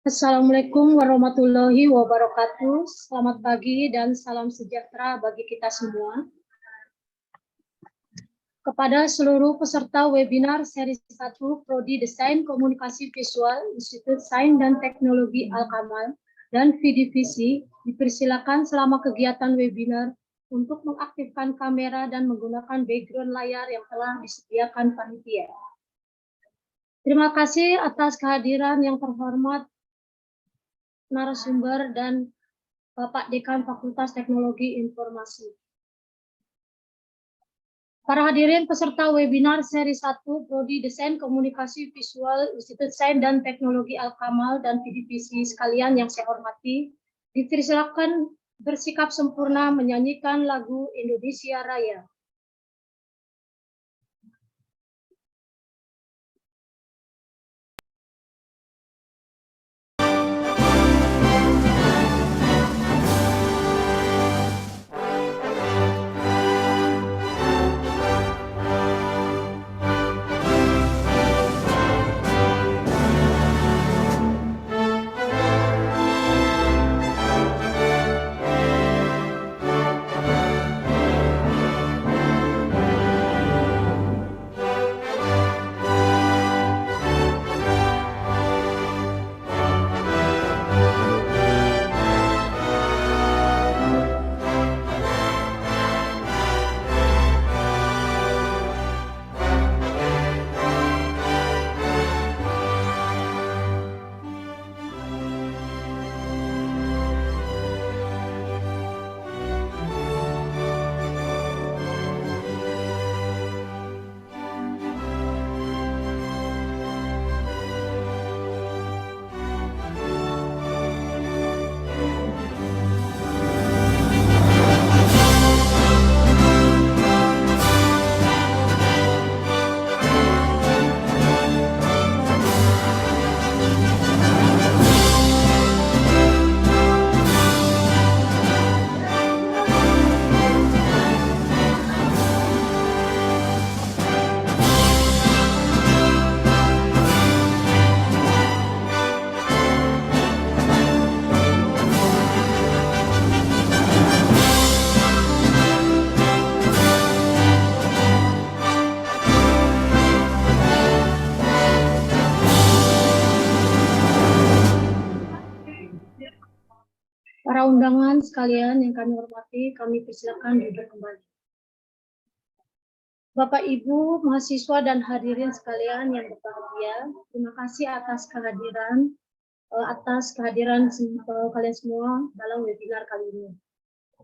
Assalamualaikum warahmatullahi wabarakatuh. Selamat pagi dan salam sejahtera bagi kita semua. Kepada seluruh peserta webinar seri 1 Prodi Desain Komunikasi Visual Institut Sains dan Teknologi Al-Kamal dan VDVC, dipersilakan selama kegiatan webinar untuk mengaktifkan kamera dan menggunakan background layar yang telah disediakan panitia. Terima kasih atas kehadiran yang terhormat narasumber dan Bapak Dekan Fakultas Teknologi Informasi. Para hadirin peserta webinar seri 1 Prodi Desain Komunikasi Visual Institut Sains dan Teknologi Al-Kamal dan VDVC sekalian yang saya hormati, dipersilakan bersikap sempurna menyanyikan lagu Indonesia Raya. Para undangan sekalian yang kami hormati, kami persilakan duduk kembali. Bapak, Ibu, mahasiswa dan hadirin sekalian yang berbahagia, terima kasih atas kehadiran kalian semua dalam webinar kali ini.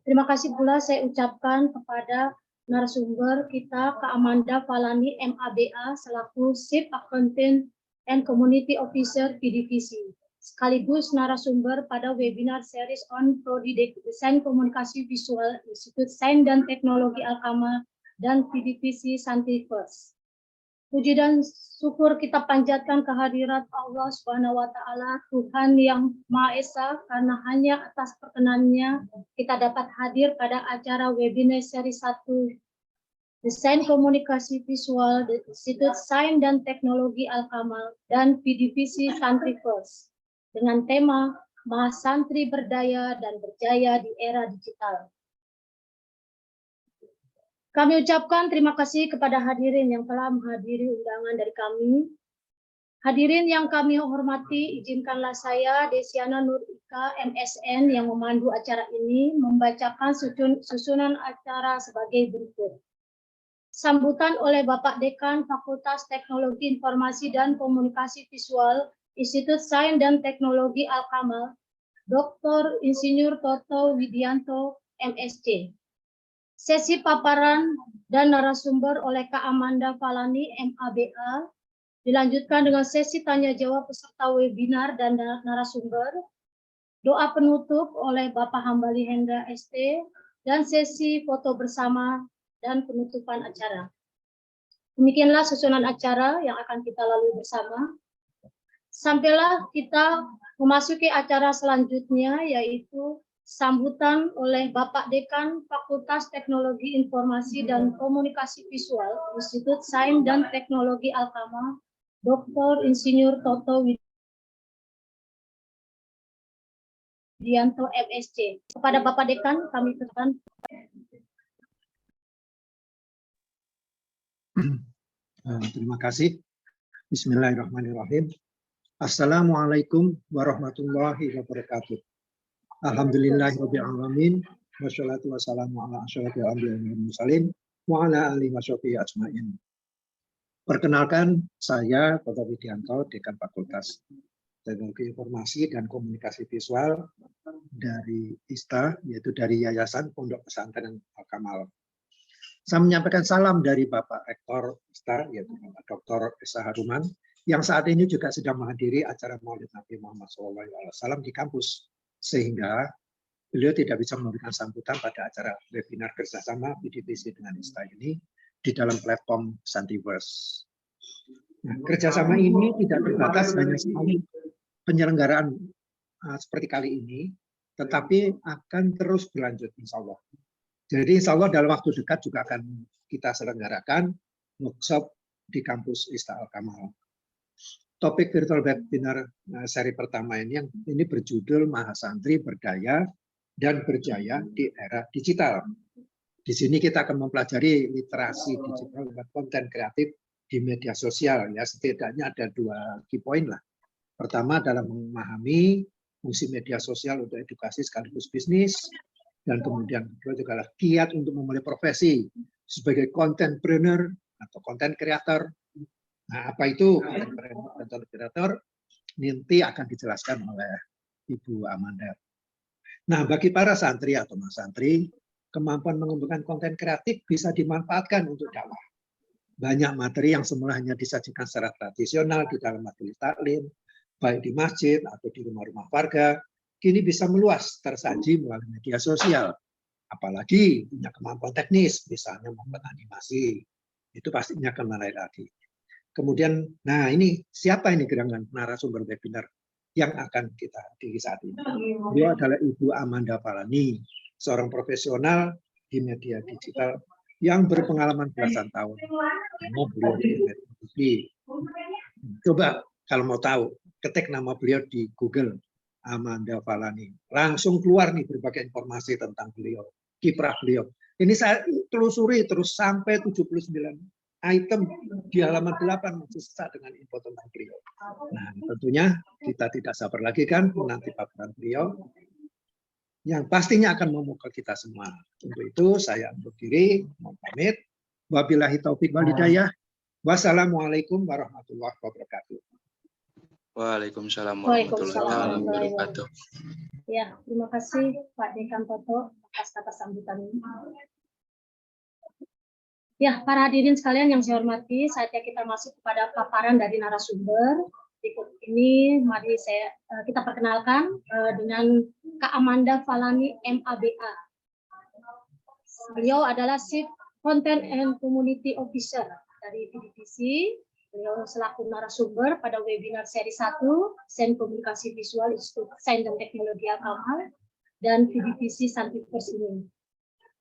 Terima kasih pula saya ucapkan kepada narasumber kita, Kak Amanda Falani, MABA, selaku Chief Accountant and Community Officer VDVC, sekaligus narasumber pada webinar series on Prodi Desain Komunikasi Visual Institut Sains dan Teknologi Al-Kamal dan VDVC Santifers. Puji dan syukur kita panjatkan kehadirat Allah Subhanahu wa Ta'ala, Tuhan yang Maha Esa, karena hanya atas perkenannya kita dapat hadir pada acara webinar seri 1 Desain Komunikasi Visual Institut Sains dan Teknologi Al-Kamal dan VDVC Santifers dengan tema Mahasantri Berdaya dan Berjaya di Era Digital. Kami ucapkan terima kasih kepada hadirin yang telah menghadiri undangan dari kami. Hadirin yang kami hormati, izinkanlah saya, Desiana Nur Ika, MSN, yang memandu acara ini, membacakan susunan acara sebagai berikut. Sambutan oleh Bapak Dekan Fakultas Teknologi Informasi dan Komunikasi Visual, Institut Sains dan Teknologi Al-Kamal, Dr. Insinyur Toto Widianto, MSc. Sesi paparan dan narasumber oleh Kak Amanda Falani, MABA, dilanjutkan dengan sesi tanya-jawab peserta webinar dan narasumber, doa penutup oleh Bapak Hambali Hendra ST, dan sesi foto bersama dan penutupan acara. Demikianlah susunan acara yang akan kita lalui bersama. Sampailah kita memasuki acara selanjutnya, yaitu sambutan oleh Bapak Dekan Fakultas Teknologi Informasi dan Komunikasi Visual Institut Sains dan Teknologi Al-Kamal, Dr. Insinyur Toto Dianto MSc. Kepada Bapak Dekan kami persilakan. Terima kasih. Bismillahirrahmanirrahim. Assalamualaikum warahmatullahi wabarakatuh. Alhamdulillahirabbil alamin. Wassalatu wassalamu ala asyrofil anbiya'i wal mursalin wa ala alihi washabihi ajmain. Perkenalkan, saya Dr. Widianto, Dekan Fakultas Teknologi Informasi dan Komunikasi Visual dari ISTA, yaitu dari Yayasan Pondok Pesantren Al-Kamal. Saya menyampaikan salam dari Bapak Rektor ISTA, yaitu Bapak Dr. Esa Haruman, yang saat ini juga sedang menghadiri acara Maulid Nabi Muhammad SAW di kampus, sehingga beliau tidak bisa memberikan sambutan pada acara webinar kerjasama PDPC dengan ISTA ini di dalam platform Santiverse. Nah, kerjasama ini tidak terbatas hanya sekali penyelenggaraan seperti kali ini, tetapi akan terus berlanjut insya Allah. Jadi insya Allah dalam waktu dekat juga akan kita selenggarakan workshop di kampus ISTA Al-Kamal. Topik virtual webinar seri pertama ini berjudul Mahasantri Berdaya dan Berjaya di Era Digital. Di sini kita akan mempelajari literasi digital dan konten kreatif di media sosial. Ya, setidaknya ada 2 key point lah. Pertama adalah memahami fungsi media sosial untuk edukasi sekaligus bisnis, dan kemudian kedua juga adalah kiat untuk memulai profesi sebagai contentpreneur atau content creator. Nah, apa itu content creator? Nanti akan dijelaskan oleh Ibu Amanda. Nah, bagi para santri atau mas santri, kemampuan mengembangkan konten kreatif bisa dimanfaatkan untuk dakwah. Banyak materi yang semula hanya disajikan secara tradisional di dalam majelis taklim, baik di masjid atau di rumah-rumah warga, kini bisa meluas tersaji melalui media sosial. Apalagi punya kemampuan teknis, misalnya membuat animasi, itu pastinya akan menarik lagi. Kemudian, nah ini siapa ini gerangan narasumber webinar yang akan kita hadiri saat ini? Beliau adalah Ibu Amanda Falani, seorang profesional di media digital yang berpengalaman belasan tahun. Beliau di media TV. Coba kalau mau tahu, ketik nama beliau di Google, Amanda Falani. Langsung keluar nih berbagai informasi tentang beliau, kiprah beliau. Ini saya telusuri terus sampai 79 item di halaman 8 masih sisa dengan info tentang beliau. Nah, tentunya kita tidak sabar lagi kan menanti paparan beliau yang pastinya akan memukau kita semua. Untuk itu saya undur diri, mohon pamit. Wabillahi taufik wal hidayah. Wassalamualaikum warahmatullahi wabarakatuh. Waalaikumsalam warahmatullahi wabarakatuh. Ya, terima kasih Pak Dekan Toto atas kata sambutan ini. Ya, para hadirin sekalian yang saya hormati, saatnya kita masuk kepada paparan dari narasumber. Berikut ini, mari kita perkenalkan dengan Kak Amanda Falani, MABA. Beliau adalah Chief Content and Community Officer dari PDPC. Beliau selaku narasumber pada webinar seri 1, Sains Komunikasi Visual Institut Sains dan Teknologi Al-Kamal dan PDPC Santiverse ini.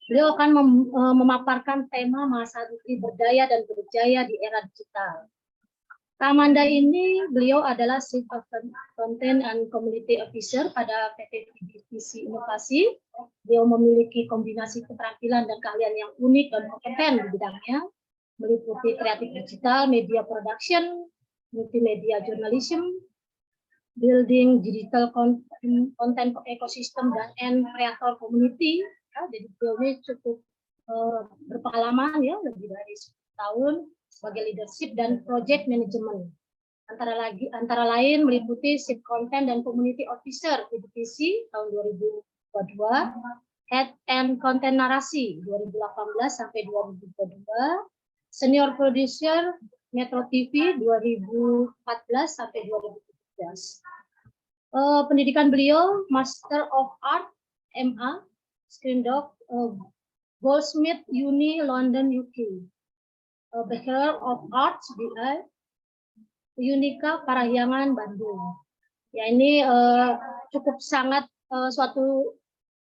Beliau akan memaparkan tema Mahasantri Berdaya dan Berjaya di Era Digital. Kak Amanda ini, beliau adalah Chief Content and Community Officer pada PT PDPC Inovasi. Beliau memiliki kombinasi keterampilan dan keahlian yang unik dan kompeten di bidangnya, meliputi kreatif digital, media production, multimedia journalism, building digital content ecosystem, dan creator community. Jadi beliau ini cukup berpengalaman ya, lebih dari 10 tahun sebagai leadership dan project management. Antara lain meliputi Chief Content dan Community Officer PDPC tahun 2022, Head and Content Narasi 2018 sampai 2022, Senior Producer Metro TV 2014 sampai 2017. Pendidikan beliau Master of Art MA Screen Doc Goldsmith Uni London UK, Bachelor of Arts BI Unika Parahyangan Bandung. Ya, ini cukup sangat suatu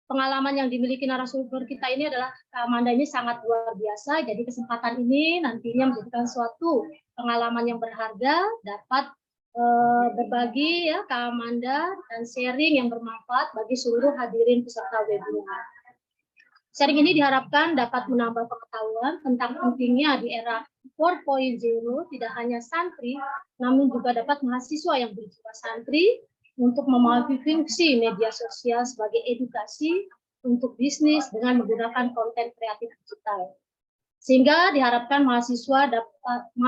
pengalaman yang dimiliki narasumber kita ini adalah Kak Amanda ini sangat luar biasa. Jadi kesempatan ini nantinya menjadikan suatu pengalaman yang berharga dapat berbagi ya Kak Amanda dan sharing yang bermanfaat bagi seluruh hadirin peserta webinar. Sharing ini diharapkan dapat menambah pengetahuan tentang pentingnya di era 4.0 tidak hanya santri, namun juga dapat mahasiswa yang berjiwa santri untuk memahami fungsi media sosial sebagai edukasi untuk bisnis dengan menggunakan konten kreatif digital. Sehingga diharapkan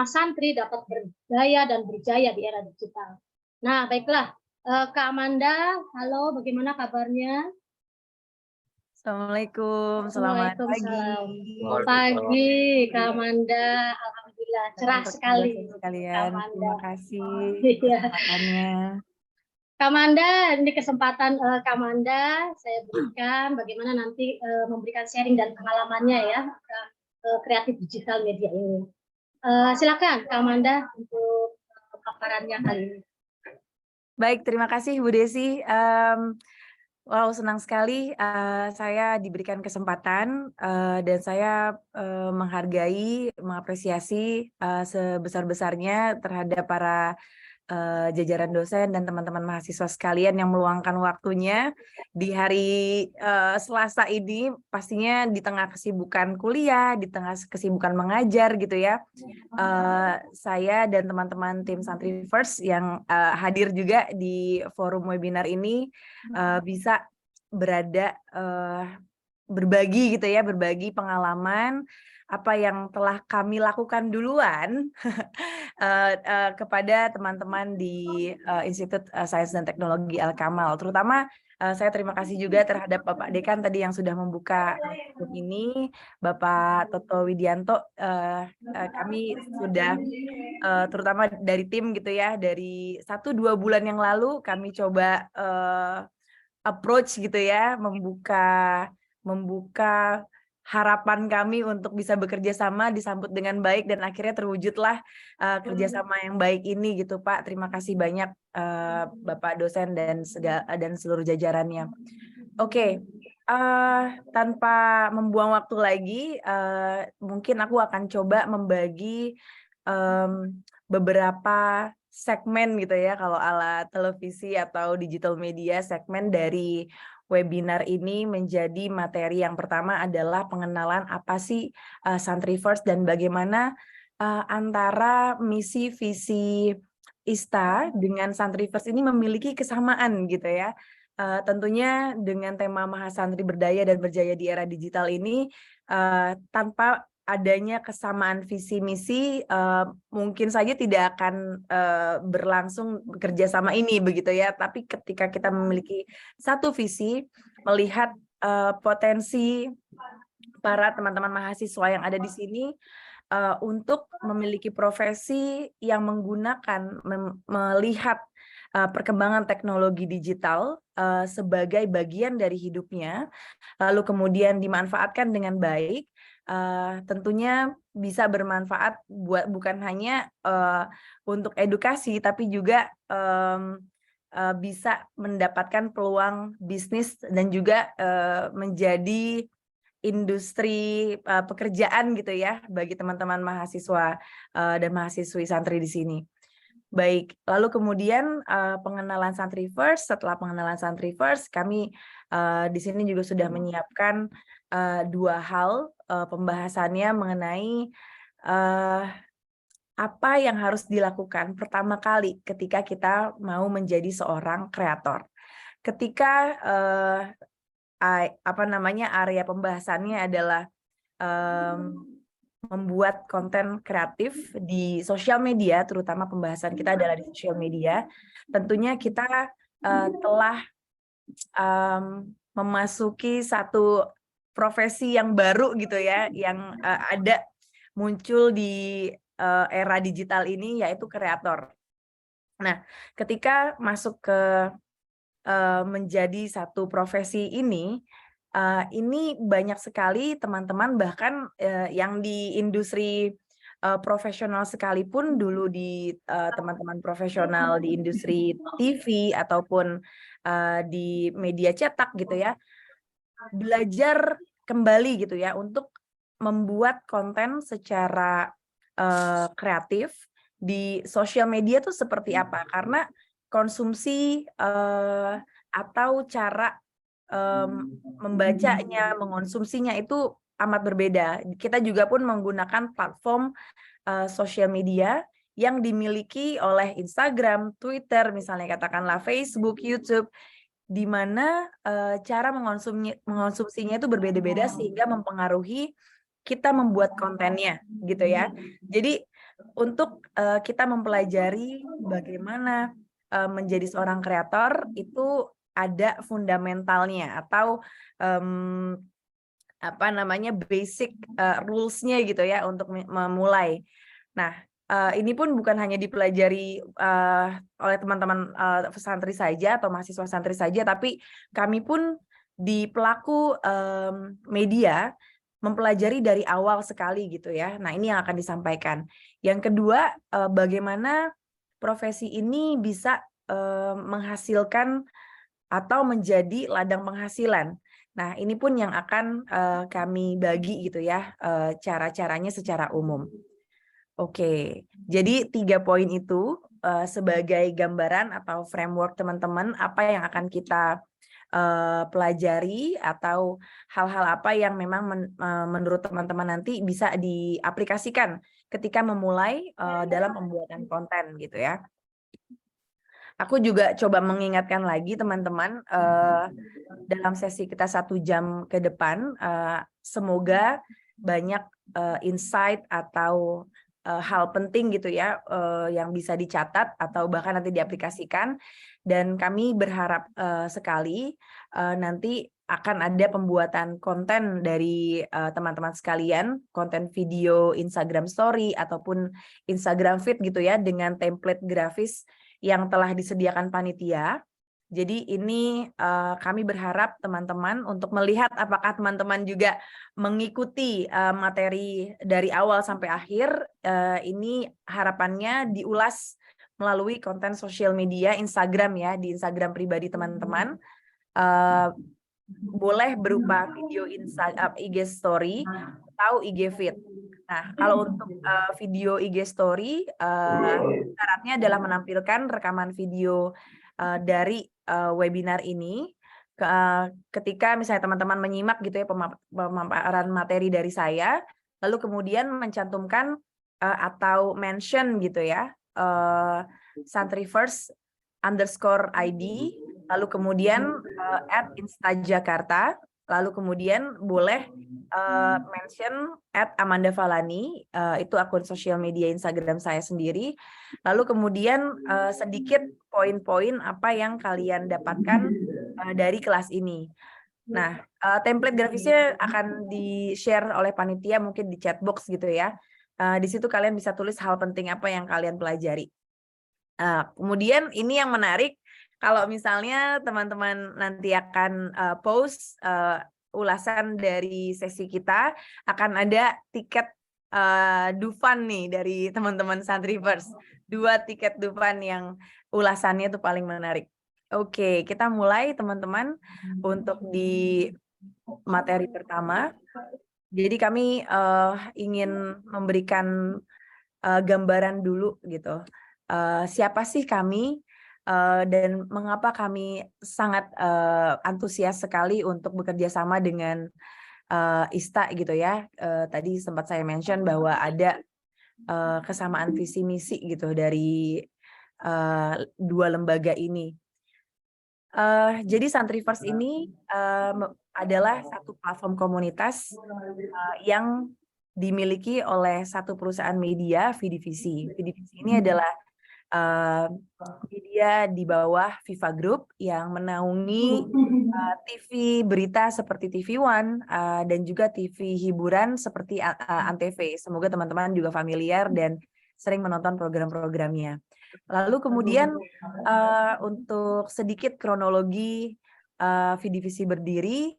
santri dapat berdaya dan berjaya di era digital. Nah, baiklah. Kak Amanda, halo, bagaimana kabarnya? Assalamualaikum, selamat pagi. Selamat pagi, Kak Amanda. Alhamdulillah, cerah sekali. Sekalian, terima kasih Iya. kesempatannya. Kak Amanda, ini kesempatan Kak Amanda saya berikan bagaimana nanti memberikan sharing dan pengalamannya ya kreatif digital media ini. Silakan Kak Amanda untuk paparannya kali ini. Baik, terima kasih Bu Desi. Wow, senang sekali saya diberikan kesempatan dan saya menghargai, mengapresiasi sebesar-besarnya terhadap para jajaran dosen dan teman-teman mahasiswa sekalian yang meluangkan waktunya di hari Selasa ini, pastinya di tengah kesibukan kuliah, di tengah kesibukan mengajar gitu ya. Saya dan teman-teman tim Santri First yang hadir juga di forum webinar ini bisa berada berbagi gitu ya, berbagi pengalaman apa yang telah kami lakukan duluan kepada teman-teman di Institut Sains dan Teknologi Al-Kamal. Terutama saya terima kasih juga terhadap Bapak Dekan tadi yang sudah membuka forum ini, Bapak Toto Widianto. Kami sudah terutama dari tim gitu ya, dari 1-2 bulan yang lalu kami coba approach gitu ya, membuka harapan kami untuk bisa bekerja sama disambut dengan baik dan akhirnya terwujudlah kerjasama yang baik ini gitu Pak. Terima kasih banyak Bapak dosen dan seluruh jajarannya. Oke, tanpa membuang waktu lagi, mungkin aku akan coba membagi beberapa segmen gitu ya, kalau ala televisi atau digital media, segmen dari webinar ini menjadi materi yang pertama adalah pengenalan apa sih Santri First dan bagaimana antara misi visi ISTA dengan Santri First ini memiliki kesamaan gitu ya. Tentunya dengan tema Mahasantri Berdaya dan Berjaya di Era Digital ini tanpa adanya kesamaan visi misi mungkin saja tidak akan berlangsung bekerja sama ini begitu ya, tapi ketika kita memiliki satu visi, melihat potensi para teman-teman mahasiswa yang ada di sini untuk memiliki profesi yang menggunakan melihat perkembangan teknologi digital sebagai bagian dari hidupnya, lalu kemudian dimanfaatkan dengan baik, tentunya bisa bermanfaat bukan hanya untuk edukasi, tapi juga bisa mendapatkan peluang bisnis dan juga menjadi industri pekerjaan gitu ya bagi teman-teman mahasiswa dan mahasiswi santri di sini. Baik, lalu kemudian pengenalan Santri First. Setelah pengenalan Santri First, kami di sini juga sudah menyiapkan 2 hal pembahasannya mengenai apa yang harus dilakukan pertama kali ketika kita mau menjadi seorang kreator. Ketika area pembahasannya adalah membuat konten kreatif di sosial media, terutama pembahasan kita adalah di sosial media. Tentunya kita telah memasuki satu profesi yang baru gitu ya, yang ada muncul di era digital ini, yaitu kreator. Nah, ketika masuk ke menjadi satu profesi ini banyak sekali teman-teman bahkan yang di industri profesional sekalipun dulu di teman-teman profesional di industri TV ataupun di media cetak gitu ya, belajar kembali gitu ya untuk membuat konten secara kreatif di sosial media tuh seperti apa, karena konsumsi atau cara membacanya, mengonsumsinya itu amat berbeda. Kita juga pun menggunakan platform sosial media yang dimiliki oleh Instagram, Twitter, misalnya katakanlah Facebook, YouTube, di mana cara mengonsumsinya itu berbeda-beda sehingga mempengaruhi kita membuat kontennya, gitu ya. Jadi untuk kita mempelajari bagaimana menjadi seorang kreator itu ada fundamentalnya atau apa namanya basic rules-nya gitu ya untuk memulai. Nah, ini pun bukan hanya dipelajari oleh teman-teman santri saja atau mahasiswa santri saja, tapi kami pun di pelaku media mempelajari dari awal sekali gitu ya. Nah, ini yang akan disampaikan. Yang kedua, bagaimana profesi ini bisa menghasilkan atau menjadi ladang penghasilan. Nah, ini pun yang akan kami bagi gitu ya, cara-caranya secara umum. Oke, jadi 3 poin itu sebagai gambaran atau framework teman-teman apa yang akan kita pelajari atau hal-hal apa yang memang menurut teman-teman nanti bisa diaplikasikan ketika memulai dalam pembuatan konten gitu ya. Aku juga coba mengingatkan lagi teman-teman dalam sesi kita 1 jam ke depan, semoga banyak insight atau hal penting gitu ya yang bisa dicatat atau bahkan nanti diaplikasikan, dan kami berharap sekali nanti akan ada pembuatan konten dari teman-teman sekalian, konten video Instagram Story ataupun Instagram Feed gitu ya dengan template grafis yang telah disediakan panitia. Jadi ini kami berharap teman-teman untuk melihat apakah teman-teman juga mengikuti materi dari awal sampai akhir. Ini harapannya diulas melalui konten sosial media Instagram ya, di Instagram pribadi teman-teman. Boleh berupa video IG Story atau IG Feed. Nah, kalau untuk video IG Story, syaratnya adalah menampilkan rekaman video dari webinar ini. Ketika misalnya teman-teman menyimak gitu ya pemaparan materi dari saya, lalu kemudian mencantumkan atau mention gitu ya, Santriverse_ID, lalu kemudian @instajakarta, lalu kemudian boleh mention @Amanda Falani, itu akun sosial media Instagram saya sendiri. Lalu kemudian sedikit poin-poin apa yang kalian dapatkan dari kelas ini. Nah, template grafisnya akan di-share oleh panitia mungkin di chat box gitu ya. Di situ kalian bisa tulis hal penting apa yang kalian pelajari. Kemudian ini yang menarik, kalau misalnya teman-teman nanti akan post ulasan dari sesi kita, akan ada tiket Dufan nih dari teman-teman Santriverse. 2 tiket Dufan yang ulasannya itu paling menarik. Oke, kita mulai teman-teman untuk di materi pertama. Jadi kami ingin memberikan gambaran dulu gitu. Siapa sih kami dan mengapa kami sangat antusias sekali untuk bekerja sama dengan ISTA gitu ya. Tadi sempat saya mention bahwa ada kesamaan visi misi gitu dari 2 lembaga ini. Jadi Santriverse ini adalah satu platform komunitas yang dimiliki oleh satu perusahaan media, Vidivisi. Vidivisi ini adalah media di bawah Viva Group yang menaungi TV berita seperti TV One dan juga TV hiburan seperti Antv. Semoga teman-teman juga familiar dan sering menonton program-programnya. Lalu kemudian untuk sedikit kronologi Vidivisi berdiri,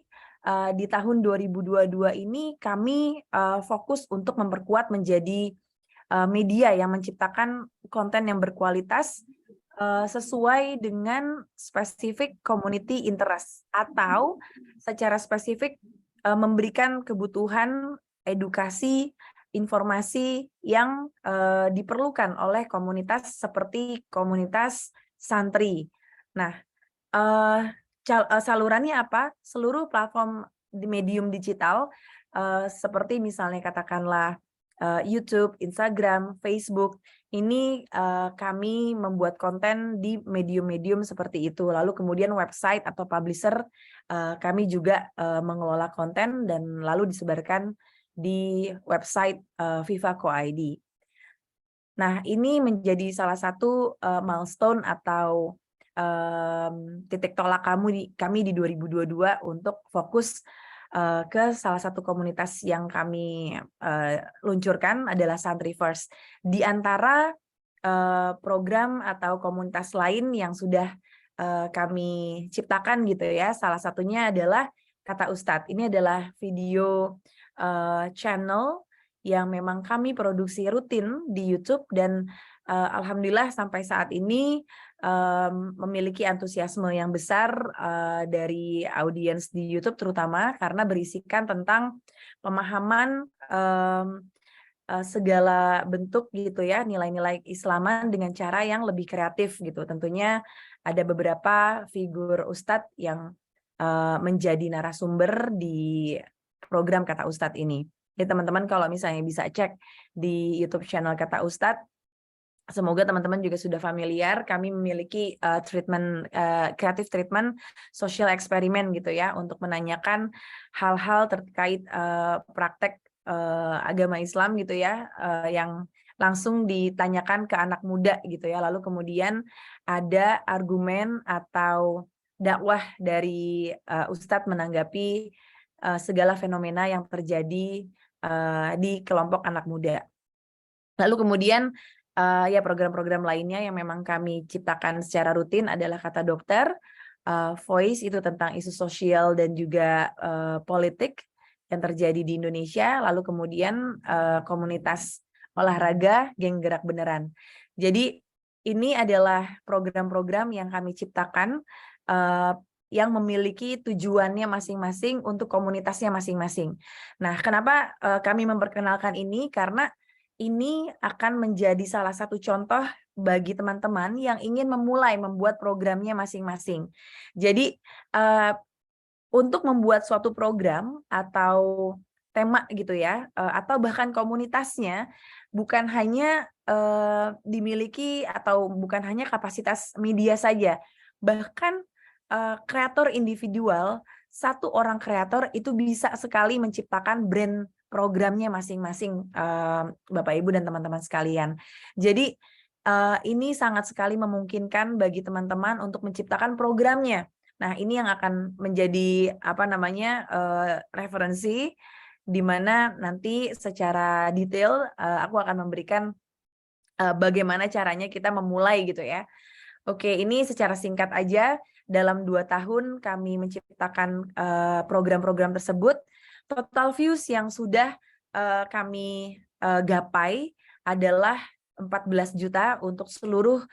di tahun 2022 ini kami fokus untuk memperkuat menjadi media yang menciptakan konten yang berkualitas sesuai dengan spesifik community interest atau secara spesifik memberikan kebutuhan edukasi informasi yang diperlukan oleh komunitas seperti komunitas santri. Nah, salurannya apa? Seluruh platform di medium digital seperti misalnya katakanlah YouTube, Instagram, Facebook, ini kami membuat konten di medium-medium seperti itu. Lalu kemudian website atau publisher kami juga mengelola konten dan lalu disebarkan di website Viva.co.id. Nah, ini menjadi salah satu milestone atau titik tolak kami di 2022 untuk fokus ke salah satu komunitas yang kami luncurkan adalah Santri First. Di antara program atau komunitas lain yang sudah kami ciptakan gitu ya, salah satunya adalah Kata Ustadz. Ini adalah video channel yang memang kami produksi rutin di YouTube dan alhamdulillah sampai saat ini memiliki antusiasme yang besar dari audiens di YouTube terutama karena berisikan tentang pemahaman segala bentuk gitu ya nilai-nilai Islaman dengan cara yang lebih kreatif gitu. Tentunya ada beberapa figur Ustadz yang menjadi narasumber di program Kata Ustadz ini. Jadi teman-teman kalau misalnya bisa cek di YouTube channel Kata Ustadz, semoga teman-teman juga sudah familiar. Kami memiliki kreatif treatment social eksperimen gitu ya untuk menanyakan hal-hal terkait praktek agama Islam gitu ya yang langsung ditanyakan ke anak muda gitu ya. Lalu kemudian ada argumen atau dakwah dari Ustadz menanggapi segala fenomena yang terjadi di kelompok anak muda. Lalu kemudian ya program-program lainnya yang memang kami ciptakan secara rutin adalah Kata Dokter, Voice itu tentang isu sosial dan juga politik yang terjadi di Indonesia. Lalu kemudian komunitas olahraga Geng Gerak Beneran. Jadi ini adalah program-program yang kami ciptakan yang memiliki tujuannya masing-masing untuk komunitasnya masing-masing. Nah, kenapa kami memperkenalkan ini? Karena ini akan menjadi salah satu contoh bagi teman-teman yang ingin memulai membuat programnya masing-masing. Jadi, untuk membuat suatu program atau tema gitu ya, atau bahkan komunitasnya, bukan hanya dimiliki atau bukan hanya kapasitas media saja, bahkan kreator individual, satu orang kreator itu bisa sekali menciptakan brand programnya masing-masing, Bapak Ibu dan teman-teman sekalian. Jadi ini sangat sekali memungkinkan bagi teman-teman untuk menciptakan programnya. Nah, ini yang akan menjadi referensi di mana nanti secara detail aku akan memberikan bagaimana caranya kita memulai gitu ya. Oke, ini secara singkat aja. Dalam 2 tahun kami menciptakan program-program tersebut. Total views yang sudah kami gapai adalah 14 juta untuk seluruh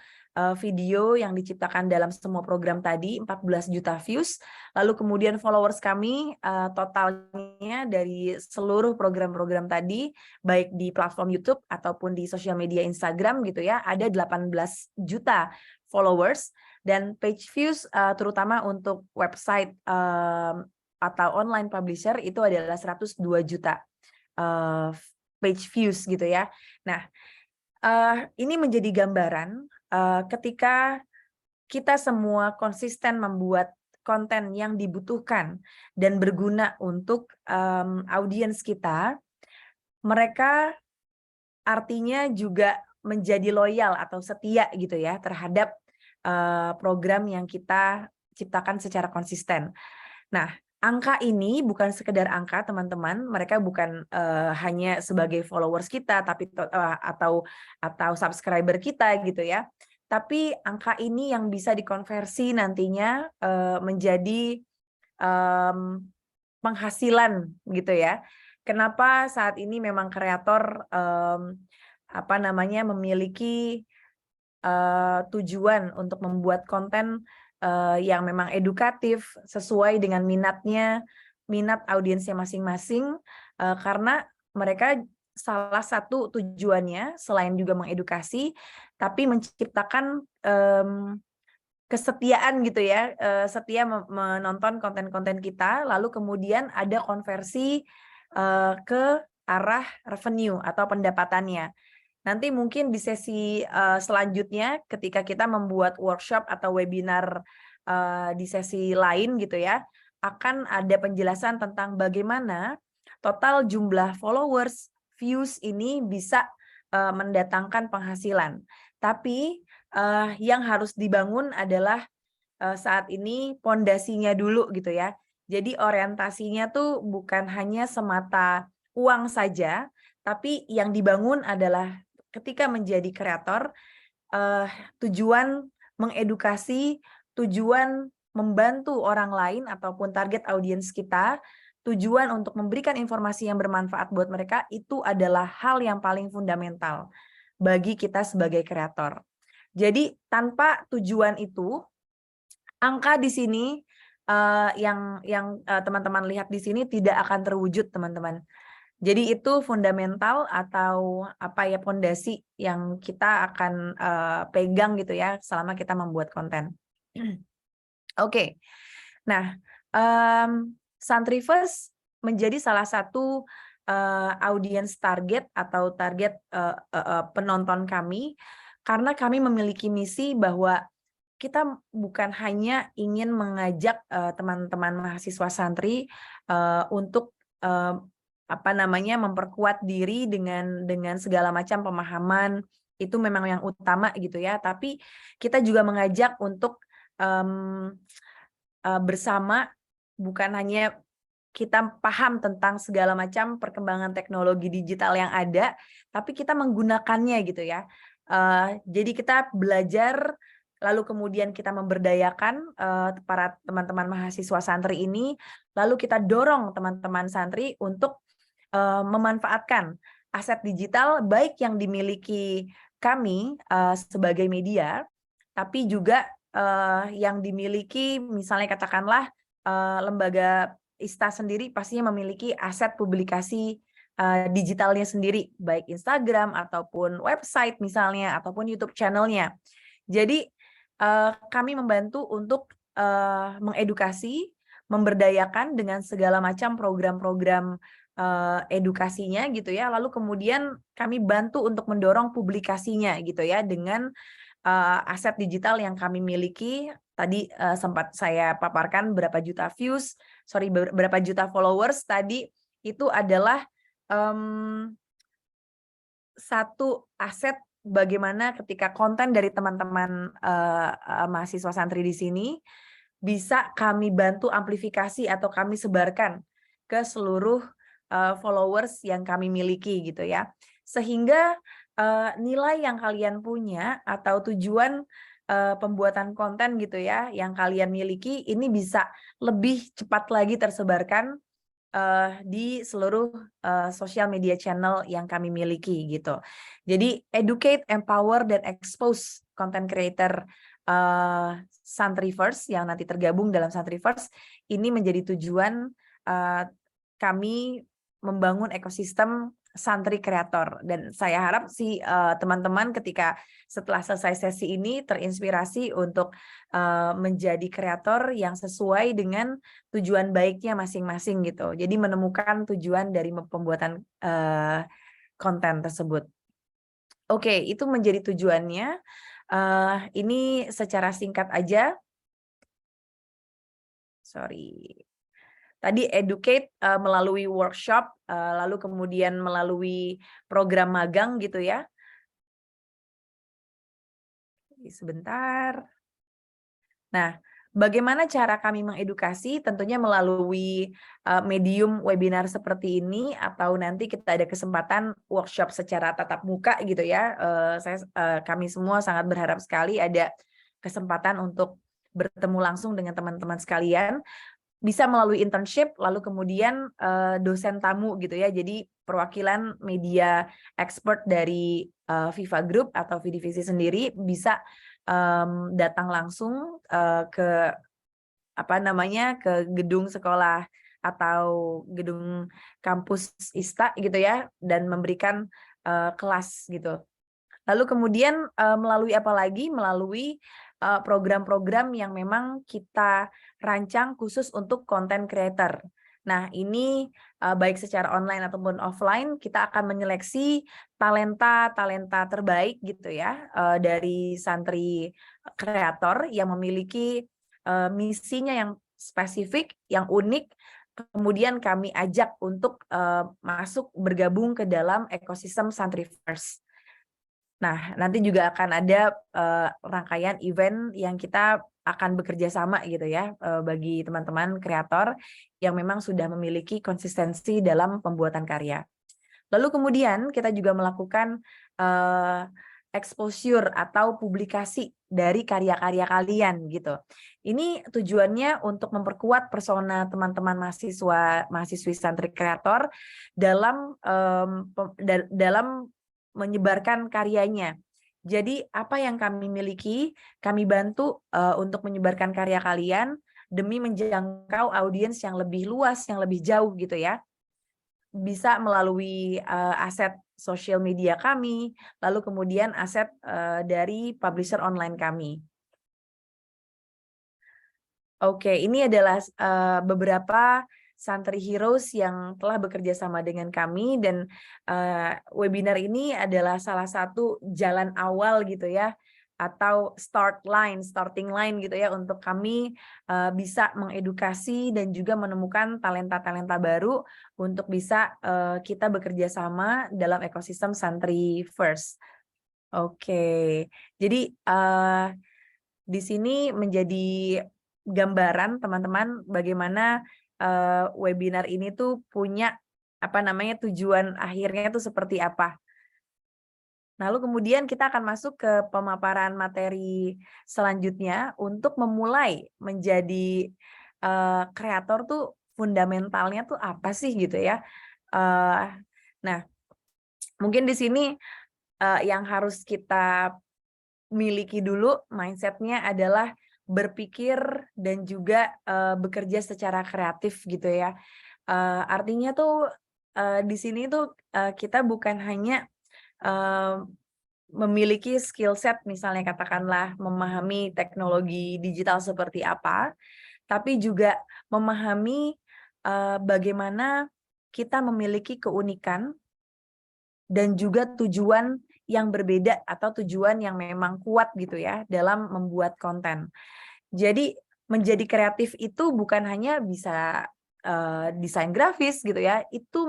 video yang diciptakan dalam semua program tadi, 14 juta views. Lalu kemudian followers kami totalnya dari seluruh program-program tadi, baik di platform YouTube ataupun di sosial media Instagram gitu ya, ada 18 juta followers. Dan page views terutama untuk website atau online publisher itu adalah 102 juta page views gitu ya. Nah, ini menjadi gambaran ketika kita semua konsisten membuat konten yang dibutuhkan dan berguna untuk audiens kita, mereka artinya juga menjadi loyal atau setia gitu ya terhadap program yang kita ciptakan secara konsisten. Nah, angka ini bukan sekedar angka, teman-teman. Mereka bukan hanya sebagai followers kita, tapi atau subscriber kita gitu ya. Tapi angka ini yang bisa dikonversi nantinya menjadi penghasilan gitu ya. Kenapa saat ini memang kreator memiliki tujuan untuk membuat konten yang memang edukatif sesuai dengan minat audiensnya masing-masing karena mereka salah satu tujuannya selain juga mengedukasi, tapi menciptakan kesetiaan gitu ya, setia menonton konten-konten kita, lalu kemudian ada konversi ke arah revenue atau pendapatannya. Nanti mungkin di sesi selanjutnya ketika kita membuat workshop atau webinar di sesi lain gitu ya, akan ada penjelasan tentang bagaimana total jumlah followers, views ini bisa mendatangkan penghasilan. Tapi yang harus dibangun adalah saat ini pondasinya dulu gitu ya. Jadi orientasinya tuh bukan hanya semata uang saja, tapi yang dibangun adalah ketika menjadi kreator, tujuan mengedukasi, tujuan membantu orang lain ataupun target audiens kita, tujuan untuk memberikan informasi yang bermanfaat buat mereka, itu adalah hal yang paling fundamental bagi kita sebagai kreator. Jadi tanpa tujuan itu, angka di sini yang teman-teman lihat di sini tidak akan terwujud, teman-teman. Jadi itu fundamental atau apa ya, pondasi yang kita akan pegang gitu ya selama kita membuat konten. Oke. Nah, Santriverse menjadi salah satu audience target atau target penonton kami karena kami memiliki misi bahwa kita bukan hanya ingin mengajak teman-teman mahasiswa santri untuk memperkuat diri dengan segala macam pemahaman, itu memang yang utama gitu ya, tapi kita juga mengajak untuk bersama, bukan hanya kita paham tentang segala macam perkembangan teknologi digital yang ada, tapi kita menggunakannya gitu ya. Jadi kita belajar, lalu kemudian kita memberdayakan para teman-teman mahasiswa santri ini, lalu kita dorong teman-teman santri untuk memanfaatkan aset digital baik yang dimiliki kami sebagai media, tapi juga yang dimiliki misalnya katakanlah lembaga ISTA sendiri pastinya memiliki aset publikasi digitalnya sendiri, baik Instagram ataupun website misalnya, ataupun YouTube channelnya. Jadi kami membantu untuk mengedukasi, memberdayakan dengan segala macam program-program edukasinya gitu ya, lalu kemudian kami bantu untuk mendorong publikasinya gitu ya dengan aset digital yang kami miliki. Tadi sempat saya paparkan berapa juta views, berapa juta followers tadi, itu adalah satu aset bagaimana ketika konten dari teman-teman mahasiswa santri di sini bisa kami bantu amplifikasi atau kami sebarkan ke seluruh followers yang kami miliki gitu ya, sehingga nilai yang kalian punya atau tujuan pembuatan konten gitu ya yang kalian miliki ini bisa lebih cepat lagi tersebarkan di seluruh sosial media channel yang kami miliki gitu. Jadi educate, empower, dan expose content creator Santriverse yang nanti tergabung dalam Santriverse ini menjadi tujuan kami membangun ekosistem santri kreator, dan saya harap sih teman-teman ketika setelah selesai sesi ini terinspirasi untuk menjadi kreator yang sesuai dengan tujuan baiknya masing-masing gitu. Jadi menemukan tujuan dari pembuatan konten tersebut. Oke, itu menjadi tujuannya. Ini secara singkat aja. Sorry. Tadi educate melalui workshop, lalu kemudian melalui program magang gitu ya. Sebentar. Nah, bagaimana cara kami mengedukasi? Tentunya melalui medium webinar seperti ini, atau nanti kita ada kesempatan workshop secara tatap muka gitu ya. Kami semua sangat berharap sekali ada kesempatan untuk bertemu langsung dengan teman-teman sekalian. Bisa melalui internship, lalu kemudian dosen tamu gitu ya. Jadi perwakilan media expert dari Viva Group atau VDVC sendiri bisa datang langsung ke ke gedung sekolah atau gedung kampus ISTA gitu ya, dan memberikan kelas gitu. Lalu kemudian melalui apa lagi? Melalui program-program yang memang kita rancang khusus untuk content creator. Nah, ini baik secara online ataupun offline, kita akan menyeleksi talenta-talenta terbaik gitu ya, dari santri kreator yang memiliki misinya yang spesifik, yang unik, kemudian kami ajak untuk masuk bergabung ke dalam ekosistem Santriverse. Nah, nanti juga akan ada rangkaian event yang kita akan bekerja sama gitu ya, bagi teman-teman kreator yang memang sudah memiliki konsistensi dalam pembuatan karya. Lalu kemudian kita juga melakukan exposure atau publikasi dari karya-karya kalian gitu. Ini tujuannya untuk memperkuat persona teman-teman mahasiswi santri kreator dalam menyebarkan karyanya. Jadi apa yang kami miliki, kami bantu untuk menyebarkan karya kalian demi menjangkau audiens yang lebih luas, yang lebih jauh gitu ya. Bisa melalui aset sosial media kami, lalu kemudian aset dari publisher online kami. Oke, ini adalah beberapa Santri Heroes yang telah bekerja sama dengan kami, dan webinar ini adalah salah satu jalan awal gitu ya, atau starting line gitu ya, untuk kami bisa mengedukasi dan juga menemukan talenta-talenta baru untuk bisa kita bekerja sama dalam ekosistem Santriverse. Oke, jadi di sini menjadi gambaran teman-teman bagaimana webinar ini tuh punya tujuan akhirnya tuh seperti apa. Lalu kemudian kita akan masuk ke pemaparan materi selanjutnya untuk memulai menjadi kreator tuh fundamentalnya tuh apa sih gitu ya. Nah, mungkin di sini yang harus kita miliki dulu mindsetnya adalah berpikir dan juga bekerja secara kreatif gitu ya. Artinya tuh di sini tuh kita bukan hanya memiliki skill set, misalnya katakanlah memahami teknologi digital seperti apa, tapi juga memahami bagaimana kita memiliki keunikan dan juga tujuan yang berbeda atau tujuan yang memang kuat gitu ya dalam membuat konten. Jadi menjadi kreatif itu bukan hanya bisa desain grafis gitu ya, itu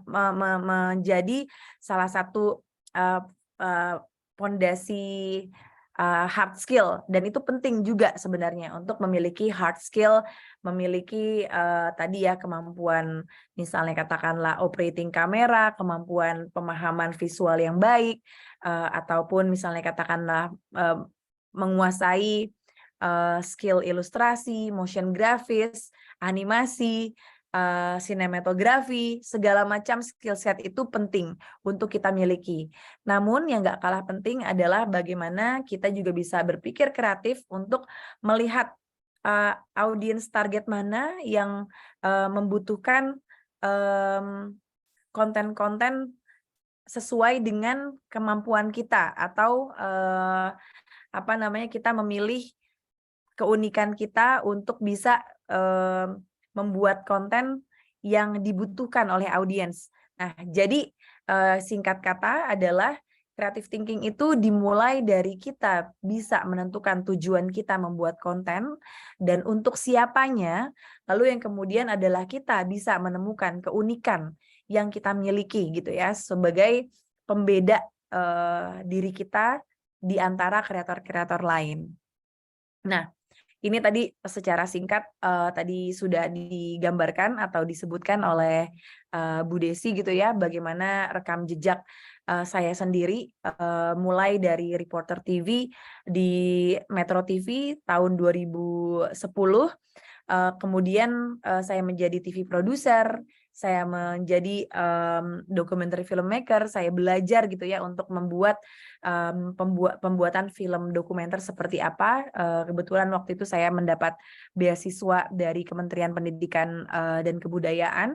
menjadi salah satu fondasi hard skill, dan itu penting juga sebenarnya untuk memiliki hard skill, memiliki tadi ya kemampuan misalnya katakanlah operating kamera, kemampuan pemahaman visual yang baik, ataupun misalnya katakanlah menguasai skill ilustrasi, motion grafis, animasi, sinematografi, segala macam skill set itu penting untuk kita miliki. Namun yang nggak kalah penting adalah bagaimana kita juga bisa berpikir kreatif untuk melihat audiens target mana yang membutuhkan konten-konten sesuai dengan kemampuan kita, atau kita memilih keunikan kita untuk bisa membuat konten yang dibutuhkan oleh audiens. Nah, jadi singkat kata adalah creative thinking itu dimulai dari kita bisa menentukan tujuan kita membuat konten dan untuk siapanya, lalu yang kemudian adalah kita bisa menemukan keunikan yang kita miliki gitu ya sebagai pembeda diri kita di antara kreator-kreator lain. Nah, ini tadi secara singkat tadi sudah digambarkan atau disebutkan oleh Bu Desi gitu ya, bagaimana rekam jejak saya sendiri mulai dari reporter TV di Metro TV tahun 2010, Kemudian saya menjadi TV producer, saya menjadi documentary filmmaker, saya belajar gitu ya untuk membuat pembuatan film dokumenter seperti apa. Kebetulan waktu itu saya mendapat beasiswa dari Kementerian Pendidikan dan Kebudayaan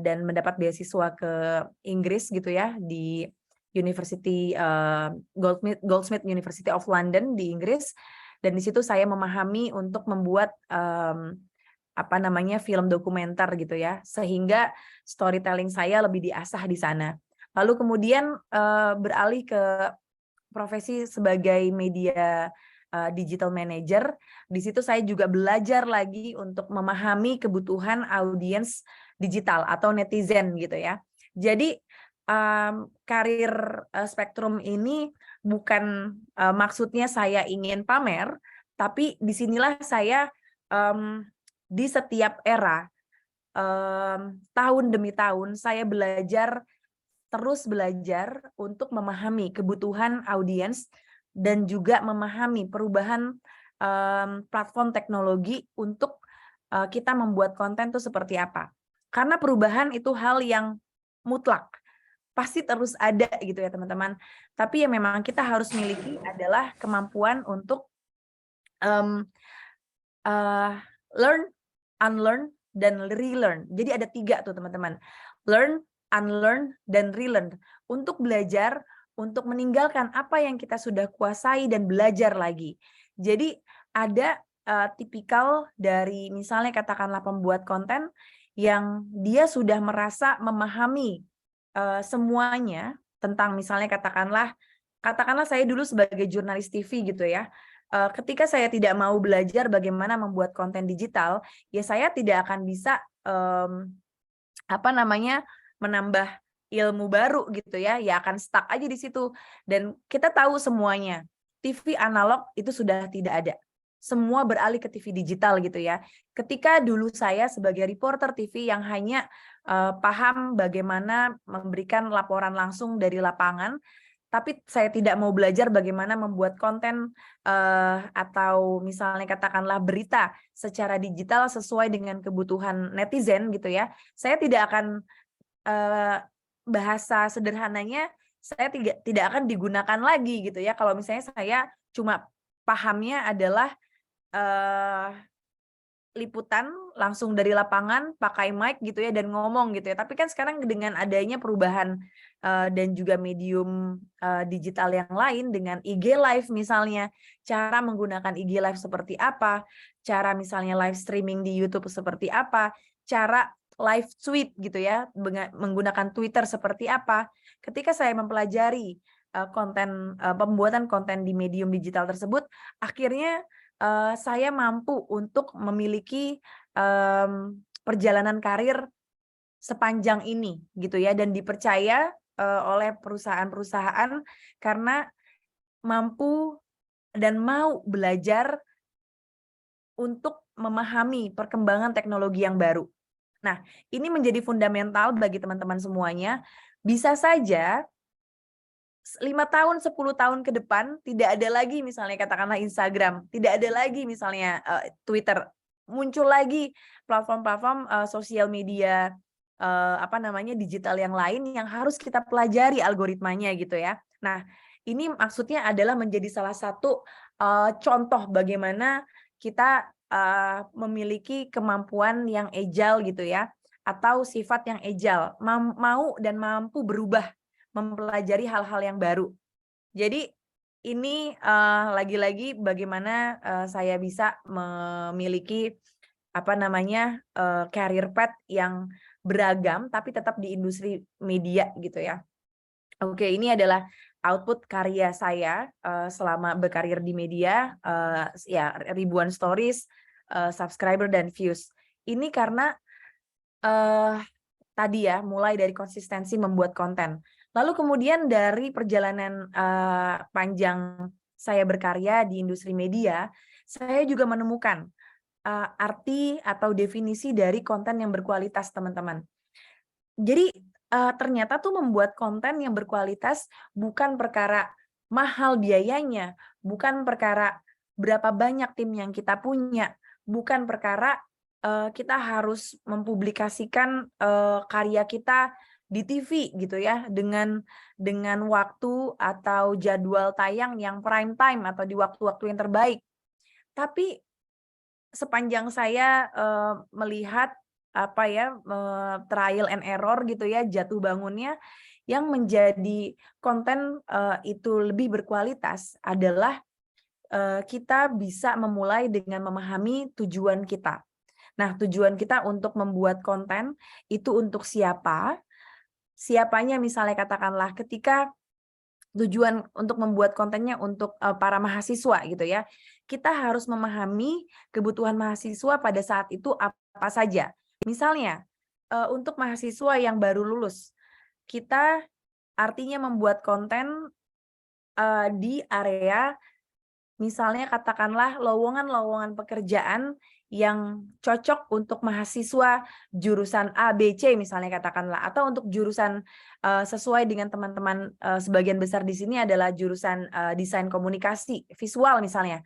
dan mendapat beasiswa ke Inggris gitu ya, di University Goldsmith University of London di Inggris. Dan di situ saya memahami untuk membuat film dokumenter gitu ya, sehingga storytelling saya lebih diasah di sana. Lalu kemudian beralih ke profesi sebagai media digital manager. Di situ saya juga belajar lagi untuk memahami kebutuhan audiens digital atau netizen gitu ya. Jadi karir Spektrum ini bukan maksudnya saya ingin pamer, tapi disinilah saya di setiap era, tahun demi tahun saya terus belajar untuk memahami kebutuhan audiens dan juga memahami perubahan platform teknologi untuk kita membuat konten itu seperti apa. Karena perubahan itu hal yang mutlak, pasti terus ada gitu ya teman-teman. Tapi yang memang kita harus miliki adalah kemampuan untuk learn, unlearn, dan relearn. Jadi ada 3 tuh teman-teman. Learn, unlearn, dan relearn. Untuk belajar, untuk meninggalkan apa yang kita sudah kuasai dan belajar lagi. Jadi ada tipikal dari misalnya katakanlah pembuat konten yang dia sudah merasa memahami semuanya tentang misalnya katakanlah saya dulu sebagai jurnalis TV gitu ya. Ketika saya tidak mau belajar bagaimana membuat konten digital, ya saya tidak akan bisa menambah ilmu baru gitu ya. Ya akan stuck aja di situ. Dan kita tahu semuanya, TV analog itu sudah tidak ada. Semua beralih ke TV digital gitu ya. Ketika dulu saya sebagai reporter TV yang hanya paham bagaimana memberikan laporan langsung dari lapangan, tapi saya tidak mau belajar bagaimana membuat konten atau misalnya katakanlah berita secara digital sesuai dengan kebutuhan netizen gitu ya. Saya tidak akan bahasa sederhananya saya tidak akan digunakan lagi gitu ya. Kalau misalnya saya cuma pahamnya adalah liputan langsung dari lapangan pakai mic gitu ya dan ngomong gitu ya. Tapi kan sekarang dengan adanya perubahan dan juga medium digital yang lain dengan IG Live misalnya, cara menggunakan IG Live seperti apa, cara misalnya live streaming di YouTube seperti apa, cara live tweet gitu ya, menggunakan Twitter seperti apa. Ketika saya mempelajari pembuatan konten di medium digital tersebut, akhirnya saya mampu untuk memiliki perjalanan karir sepanjang ini gitu ya, dan dipercaya oleh perusahaan-perusahaan karena mampu dan mau belajar untuk memahami perkembangan teknologi yang baru. Nah, ini menjadi fundamental bagi teman-teman semuanya. Bisa saja 5 tahun, 10 tahun ke depan tidak ada lagi misalnya katakanlah Instagram, tidak ada lagi misalnya Twitter, muncul lagi platform-platform sosial media digital yang lain yang harus kita pelajari algoritmanya gitu ya. Nah, ini maksudnya adalah menjadi salah satu contoh bagaimana kita memiliki kemampuan yang agile gitu ya, atau sifat yang agile, mau dan mampu berubah, mempelajari hal-hal yang baru. Jadi ini lagi-lagi bagaimana saya bisa memiliki career path yang beragam tapi tetap di industri media gitu ya. Oke, ini adalah output karya saya selama berkarir di media, ya ribuan stories, subscriber dan views. Ini karena tadi ya, mulai dari konsistensi membuat konten. Lalu kemudian dari perjalanan panjang saya berkarya di industri media, saya juga menemukan arti atau definisi dari konten yang berkualitas, teman-teman. Jadi ternyata tuh membuat konten yang berkualitas bukan perkara mahal biayanya, bukan perkara berapa banyak tim yang kita punya, bukan perkara kita harus mempublikasikan karya kita di TV gitu ya, dengan waktu atau jadwal tayang yang prime time atau di waktu-waktu yang terbaik. Tapi sepanjang saya melihat trial and error gitu ya, jatuh bangunnya, yang menjadi konten itu lebih berkualitas adalah kita bisa memulai dengan memahami tujuan kita. Nah, tujuan kita untuk membuat konten itu untuk siapa? Siapanya misalnya katakanlah ketika tujuan untuk membuat kontennya untuk para mahasiswa gitu ya. Kita harus memahami kebutuhan mahasiswa pada saat itu apa saja. Misalnya untuk mahasiswa yang baru lulus, kita artinya membuat konten di area misalnya katakanlah lowongan-lowongan pekerjaan yang cocok untuk mahasiswa jurusan A, B, C misalnya katakanlah, atau untuk jurusan sesuai dengan teman-teman sebagian besar di sini adalah jurusan desain komunikasi visual misalnya.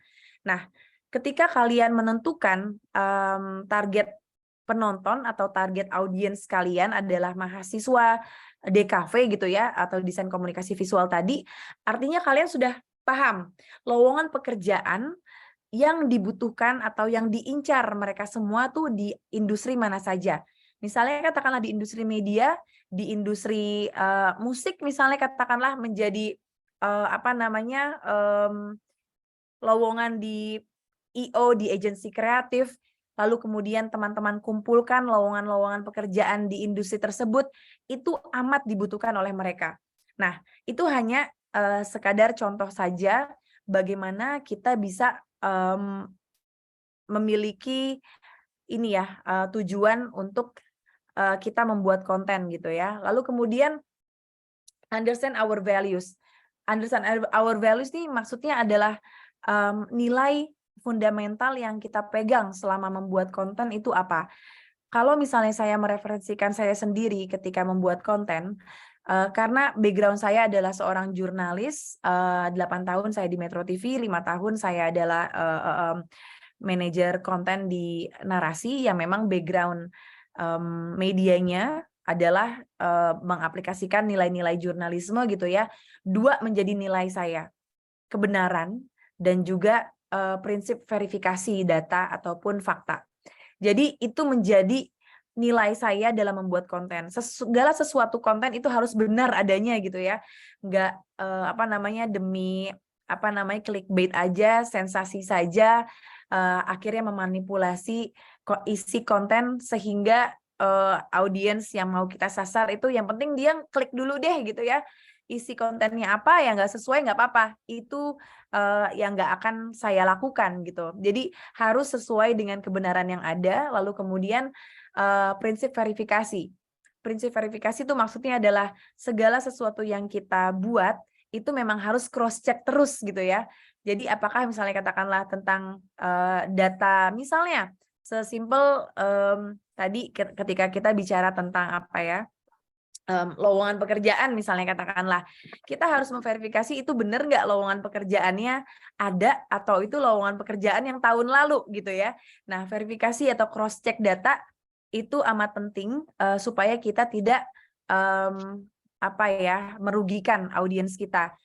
Nah, ketika kalian menentukan target penonton atau target audiens kalian adalah mahasiswa DKV gitu ya, atau desain komunikasi visual tadi, artinya kalian sudah paham lowongan pekerjaan yang dibutuhkan atau yang diincar mereka semua tuh di industri mana saja. Misalnya katakanlah di industri media, di industri musik misalnya katakanlah menjadi lowongan di EO, di agensi kreatif, lalu kemudian teman-teman kumpulkan lowongan-lowongan pekerjaan di industri tersebut, itu amat dibutuhkan oleh mereka. Nah, itu hanya sekadar contoh saja bagaimana kita bisa memiliki ini ya tujuan untuk kita membuat konten gitu ya. Lalu kemudian understand our values. Understand our values nih maksudnya adalah nilai fundamental yang kita pegang selama membuat konten itu apa. Kalau misalnya saya mereferensikan saya sendiri ketika membuat konten, karena background saya adalah seorang jurnalis, 8 tahun saya di Metro TV, 5 tahun saya adalah manajer konten di Narasi, yang memang background medianya adalah mengaplikasikan nilai-nilai jurnalisme gitu ya. 2 menjadi nilai saya, kebenaran dan juga prinsip verifikasi data ataupun fakta. Jadi itu menjadi nilai saya dalam membuat konten. Segala sesuatu konten itu harus benar adanya gitu ya. Enggak demi clickbait aja, sensasi saja, akhirnya memanipulasi isi konten sehingga audiens yang mau kita sasar itu yang penting dia klik dulu deh gitu ya. Isi kontennya apa yang nggak sesuai nggak apa-apa, itu yang nggak akan saya lakukan gitu. Jadi harus sesuai dengan kebenaran yang ada, lalu kemudian prinsip verifikasi. Prinsip verifikasi itu maksudnya adalah segala sesuatu yang kita buat itu memang harus cross check terus gitu ya. Jadi apakah misalnya katakanlah tentang data, misalnya sesimpel tadi ketika kita bicara tentang lowongan pekerjaan misalnya katakanlah, kita harus memverifikasi itu benar nggak lowongan pekerjaannya ada atau itu lowongan pekerjaan yang tahun lalu gitu ya. Nah, verifikasi atau cross check data itu amat penting supaya kita tidak merugikan audiens kita.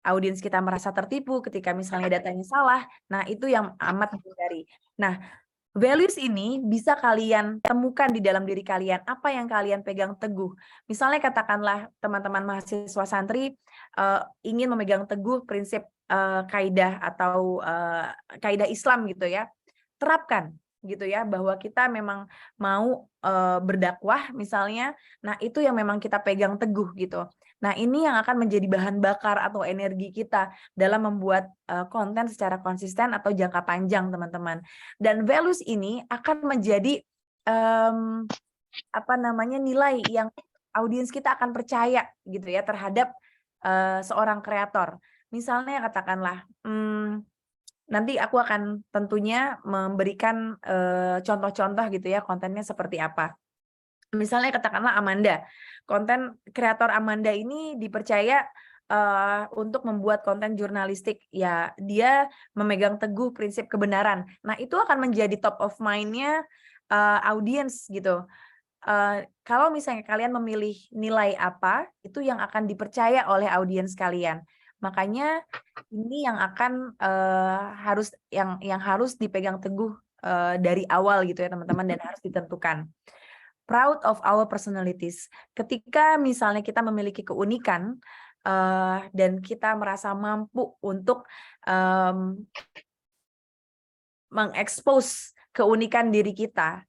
Audiens kita merasa tertipu ketika misalnya datanya salah. Nah, itu yang amat dihindari. Nah, values ini bisa kalian temukan di dalam diri kalian, apa yang kalian pegang teguh. Misalnya katakanlah teman-teman mahasiswa santri ingin memegang teguh prinsip kaidah atau kaidah Islam gitu ya. Terapkan gitu ya, bahwa kita memang mau berdakwah misalnya. Nah, itu yang memang kita pegang teguh gitu. Nah, ini yang akan menjadi bahan bakar atau energi kita dalam membuat konten secara konsisten atau jangka panjang, teman-teman. Dan values ini akan menjadi nilai yang audiens kita akan percaya gitu ya terhadap seorang kreator. Misalnya katakanlah nanti aku akan tentunya memberikan contoh-contoh gitu ya kontennya seperti apa. Misalnya katakanlah Amanda, konten kreator Amanda ini dipercaya untuk membuat konten jurnalistik, ya dia memegang teguh prinsip kebenaran. Nah, itu akan menjadi top of mind-nya audiens gitu. Kalau misalnya kalian memilih nilai apa, itu yang akan dipercaya oleh audiens kalian. Makanya ini yang akan harus dipegang teguh dari awal gitu ya teman-teman, dan harus ditentukan. Proud of our personalities. Ketika misalnya kita memiliki keunikan dan kita merasa mampu untuk mengekspos keunikan diri kita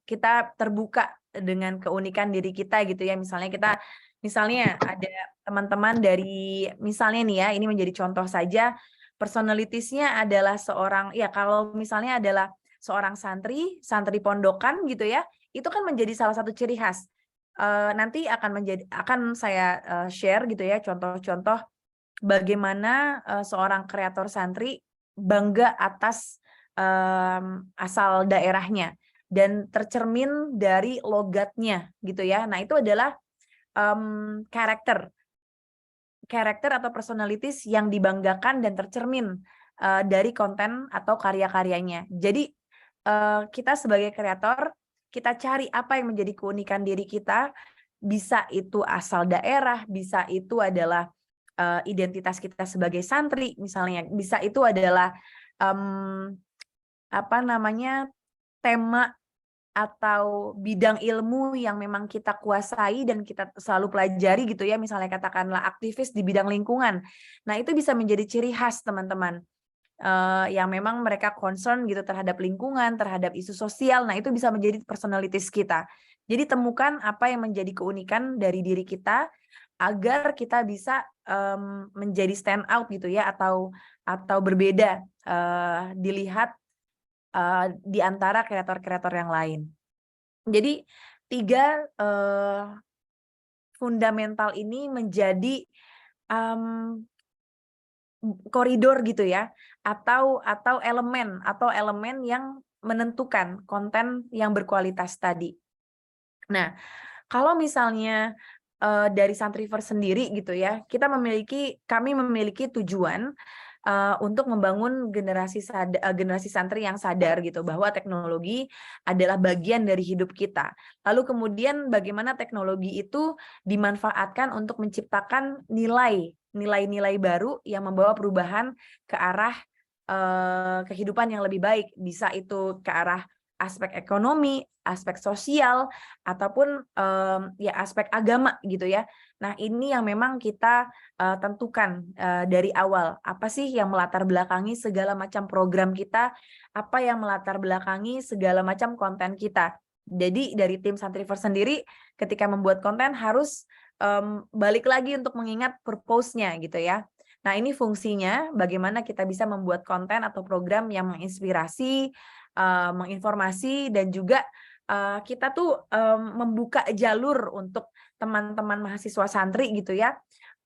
terbuka dengan keunikan diri kita gitu ya. Misalnya ada teman-teman dari, misalnya nih ya, ini menjadi contoh saja, personalitiesnya adalah seorang, ya kalau misalnya adalah seorang santri pondokan gitu ya, itu kan menjadi salah satu ciri khas. Nanti akan saya share gitu ya contoh-contoh bagaimana seorang kreator santri bangga atas asal daerahnya dan tercermin dari logatnya gitu ya. Nah, itu adalah karakter atau personalities yang dibanggakan dan tercermin dari konten atau karya-karyanya. Jadi kita sebagai kreator, kita cari apa yang menjadi keunikan diri kita, bisa itu asal daerah, bisa itu adalah identitas kita sebagai santri misalnya, bisa itu adalah tema atau bidang ilmu yang memang kita kuasai dan kita selalu pelajari gitu ya, misalnya katakanlah aktivis di bidang lingkungan. Nah, itu bisa menjadi ciri khas teman-teman yang memang mereka concern gitu terhadap lingkungan, terhadap isu sosial. Nah, itu bisa menjadi personalities kita. Jadi temukan apa yang menjadi keunikan dari diri kita agar kita bisa menjadi stand out gitu ya, atau berbeda dilihat di antara kreator-kreator yang lain. Jadi 3 fundamental ini menjadi koridor gitu ya, atau elemen yang menentukan konten yang berkualitas tadi. Nah, kalau misalnya dari Santriverse sendiri gitu ya, kami memiliki tujuan untuk membangun generasi santri yang sadar gitu, bahwa teknologi adalah bagian dari hidup kita. Lalu kemudian bagaimana teknologi itu dimanfaatkan untuk menciptakan nilai-nilai baru yang membawa perubahan ke arah kehidupan yang lebih baik. Bisa itu ke arah aspek ekonomi, aspek sosial, ataupun ya aspek agama gitu ya. Nah, ini yang memang kita tentukan dari awal. Apa sih yang melatar belakangi segala macam program kita, apa yang melatar belakangi segala macam konten kita. Jadi dari tim Santriverse sendiri ketika membuat konten harus balik lagi untuk mengingat purpose-nya gitu ya. Nah, ini fungsinya bagaimana kita bisa membuat konten atau program yang menginspirasi, menginformasi, dan juga kita tuh membuka jalur untuk teman-teman mahasiswa santri gitu ya,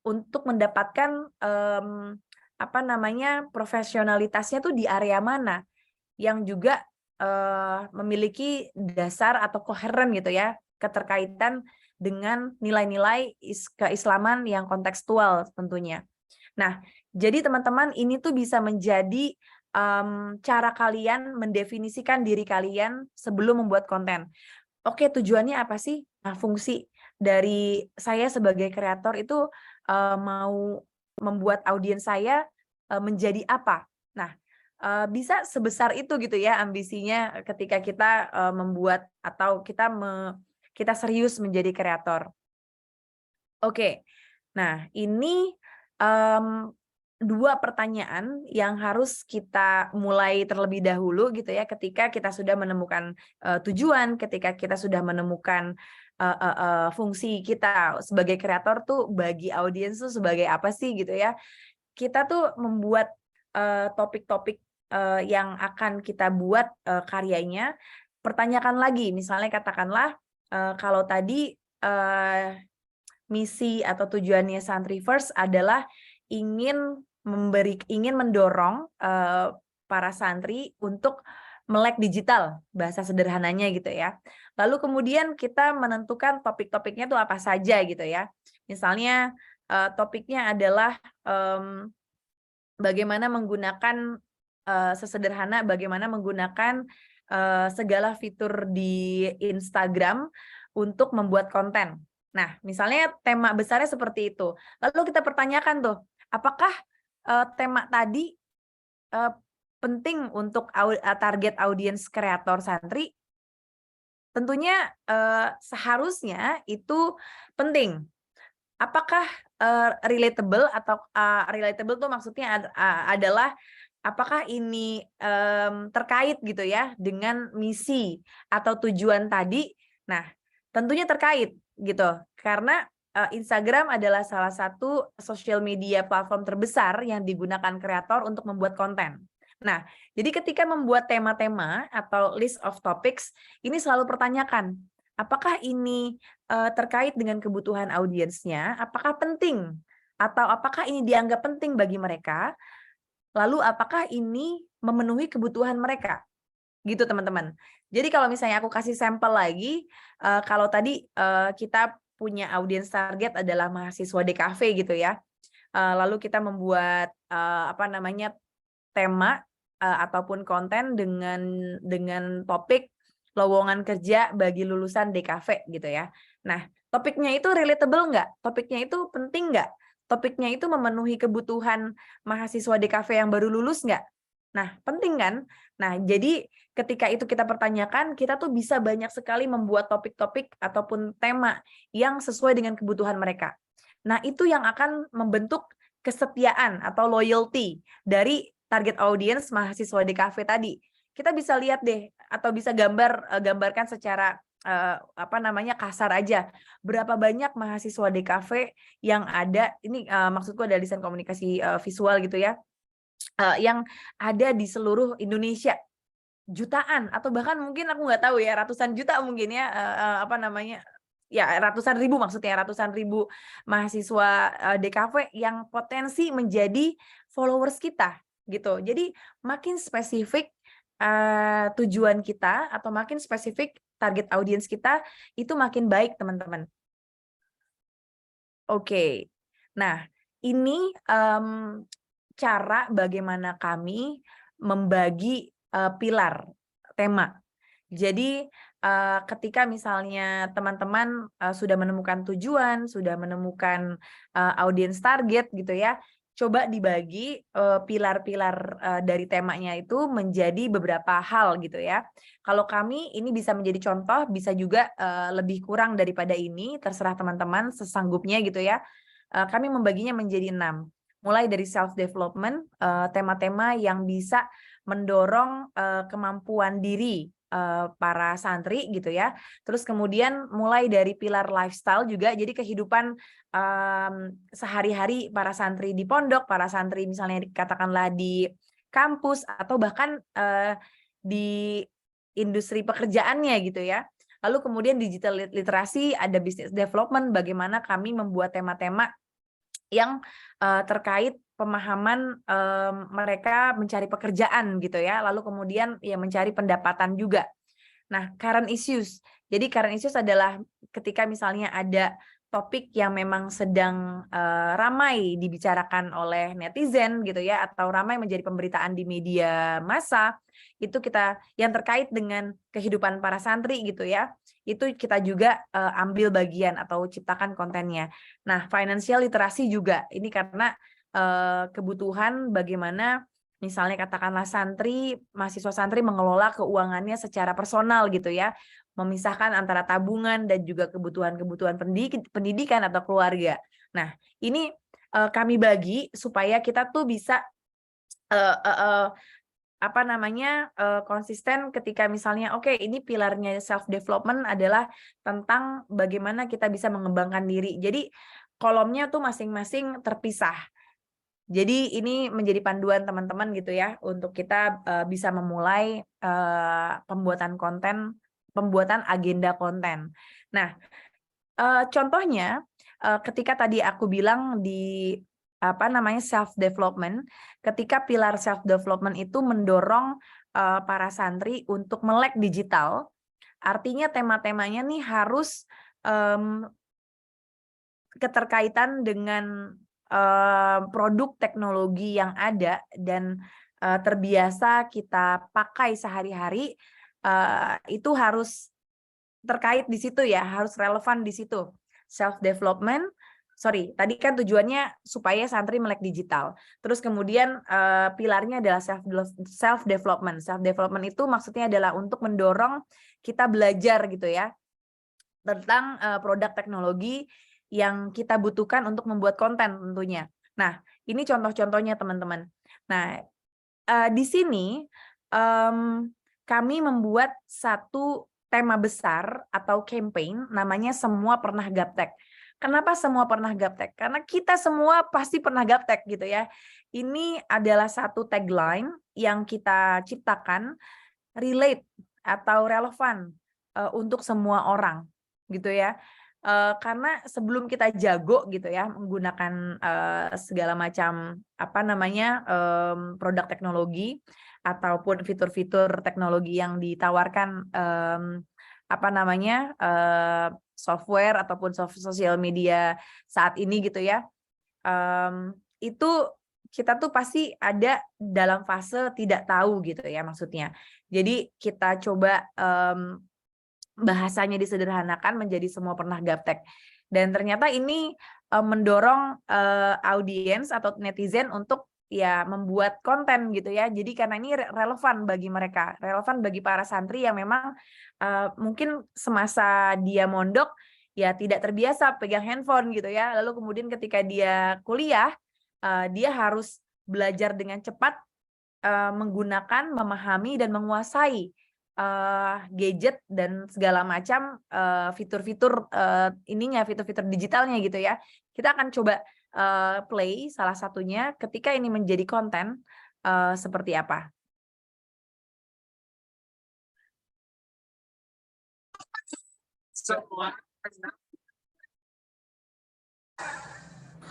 untuk mendapatkan profesionalitasnya tuh di area mana, yang juga memiliki dasar atau koheren gitu ya, keterkaitan dengan nilai-nilai keislaman yang kontekstual tentunya. Nah, jadi teman-teman, ini tuh bisa menjadi cara kalian mendefinisikan diri kalian sebelum membuat konten. Oke, tujuannya apa sih? Nah, fungsi dari saya sebagai kreator itu mau membuat audiens saya menjadi apa? Nah, bisa sebesar itu gitu ya ambisinya ketika kita membuat atau kita serius menjadi kreator. Oke, nah ini 2 pertanyaan yang harus kita mulai terlebih dahulu gitu ya, ketika kita sudah menemukan tujuan, ketika kita sudah menemukan fungsi kita sebagai kreator tuh bagi audiens tuh sebagai apa sih gitu ya. Kita tuh membuat topik-topik yang akan kita buat karyanya, pertanyakan lagi, misalnya katakanlah kalau tadi misi atau tujuannya Santriverse adalah ingin mendorong para santri untuk melek digital, bahasa sederhananya gitu ya. Lalu kemudian kita menentukan topik-topiknya tuh apa saja gitu ya. Misalnya topiknya adalah bagaimana menggunakan sesederhana bagaimana menggunakan segala fitur di Instagram untuk membuat konten. Nah, misalnya tema besarnya seperti itu. Lalu kita pertanyakan tuh, apakah tema tadi penting untuk target audiens kreator santri? Tentunya seharusnya itu penting. Apakah relatable atau relatable tuh maksudnya adalah apakah ini terkait gitu ya dengan misi atau tujuan tadi? Nah, tentunya terkait gitu. Karena Instagram adalah salah satu social media platform terbesar yang digunakan kreator untuk membuat konten. Nah, jadi ketika membuat tema-tema atau list of topics, ini selalu pertanyakan, apakah ini terkait dengan kebutuhan audiensnya, apakah penting atau apakah ini dianggap penting bagi mereka, lalu apakah ini memenuhi kebutuhan mereka, gitu teman-teman. Jadi kalau misalnya aku kasih sampel lagi, kalau tadi kita punya audiens target adalah mahasiswa DKV gitu ya, lalu kita membuat tema ataupun konten dengan topik lowongan kerja bagi lulusan DKV gitu ya. Nah, topiknya itu relatable nggak? Topiknya itu penting nggak? Topiknya itu memenuhi kebutuhan mahasiswa DKV yang baru lulus nggak? Nah, penting kan? Nah, jadi ketika itu kita pertanyakan, kita tuh bisa banyak sekali membuat topik-topik ataupun tema yang sesuai dengan kebutuhan mereka. Nah, itu yang akan membentuk kesetiaan atau loyalty dari target audience mahasiswa DKV tadi. Kita bisa lihat deh atau bisa gambarkan secara kasar aja berapa banyak mahasiswa DKV yang ada ini maksudku ada desain komunikasi visual gitu ya yang ada di seluruh Indonesia, jutaan atau bahkan mungkin aku nggak tahu ya ratusan juta mungkin ya ratusan ribu maksudnya ratusan ribu mahasiswa DKV yang potensi menjadi followers kita gitu. Jadi makin spesifik tujuan kita atau makin spesifik target audiens kita itu makin baik teman-teman. Oke. Nah, ini cara bagaimana kami membagi pilar tema. Jadi ketika misalnya teman-teman sudah menemukan tujuan, sudah menemukan audiens target gitu ya, coba dibagi pilar-pilar dari temanya itu menjadi beberapa hal gitu ya. Kalau kami ini bisa menjadi contoh, bisa juga lebih kurang daripada ini, terserah teman-teman sesanggupnya gitu ya. Kami membaginya menjadi 6. Mulai dari self-development, tema-tema yang bisa mendorong kemampuan diri para santri gitu ya. Terus kemudian mulai dari pilar lifestyle juga, jadi kehidupan sehari-hari para santri di pondok, para santri misalnya katakanlah di kampus atau bahkan di industri pekerjaannya gitu ya. Lalu kemudian digital literasi, ada business development, bagaimana kami membuat tema-tema yang terkait pemahaman mereka mencari pekerjaan gitu ya, lalu kemudian ya mencari pendapatan juga. Nah, current issues. Jadi current issues adalah ketika misalnya ada topik yang memang sedang ramai dibicarakan oleh netizen gitu ya, atau ramai menjadi pemberitaan di media massa, itu kita yang terkait dengan kehidupan para santri gitu ya, itu kita juga ambil bagian atau ciptakan kontennya. Nah, financial literasi juga ini karena kebutuhan bagaimana misalnya katakanlah mahasiswa santri mengelola keuangannya secara personal gitu ya, memisahkan antara tabungan dan juga kebutuhan-kebutuhan pendidikan atau keluarga. Nah, ini kami bagi supaya kita tuh bisa konsisten ketika misalnya oke, ini pilarnya self development adalah tentang bagaimana kita bisa mengembangkan diri. Jadi kolomnya tuh masing-masing terpisah. Jadi ini menjadi panduan teman-teman gitu ya untuk kita bisa memulai pembuatan agenda konten. Nah, contohnya ketika tadi aku bilang di self development, ketika pilar self development itu mendorong para santri untuk melek digital, artinya tema-temanya nih harus keterkaitan dengan produk teknologi yang ada dan terbiasa kita pakai sehari-hari, itu harus terkait di situ ya, harus relevan di situ. Self-development, tadi kan tujuannya supaya santri melek digital. Terus kemudian pilarnya adalah self-development. Self-development itu maksudnya adalah untuk mendorong kita belajar gitu ya, tentang produk teknologi yang kita butuhkan untuk membuat konten tentunya. Nah, ini contoh-contohnya teman-teman. Nah, di sini kami membuat satu tema besar atau campaign namanya Semua Pernah Gaptek. Kenapa semua pernah gaptek? Karena kita semua pasti pernah gaptek gitu ya. Ini adalah satu tagline yang kita ciptakan, relate atau relevan untuk semua orang gitu ya. Karena sebelum kita jago gitu ya menggunakan segala macam produk teknologi ataupun fitur-fitur teknologi yang ditawarkan software ataupun sosial media saat ini gitu ya, itu kita tuh pasti ada dalam fase tidak tahu gitu ya maksudnya. Jadi kita coba bahasanya disederhanakan menjadi semua pernah gaptek. Dan ternyata ini mendorong audiens atau netizen untuk ya membuat konten gitu ya. Jadi karena ini relevan bagi mereka, relevan bagi para santri yang memang mungkin semasa dia mondok ya tidak terbiasa pegang handphone gitu ya. Lalu kemudian ketika dia kuliah, dia harus belajar dengan cepat menggunakan, memahami dan menguasai gadget dan segala macam fitur-fitur fitur-fitur digitalnya gitu ya. Kita akan coba play salah satunya ketika ini menjadi konten seperti apa.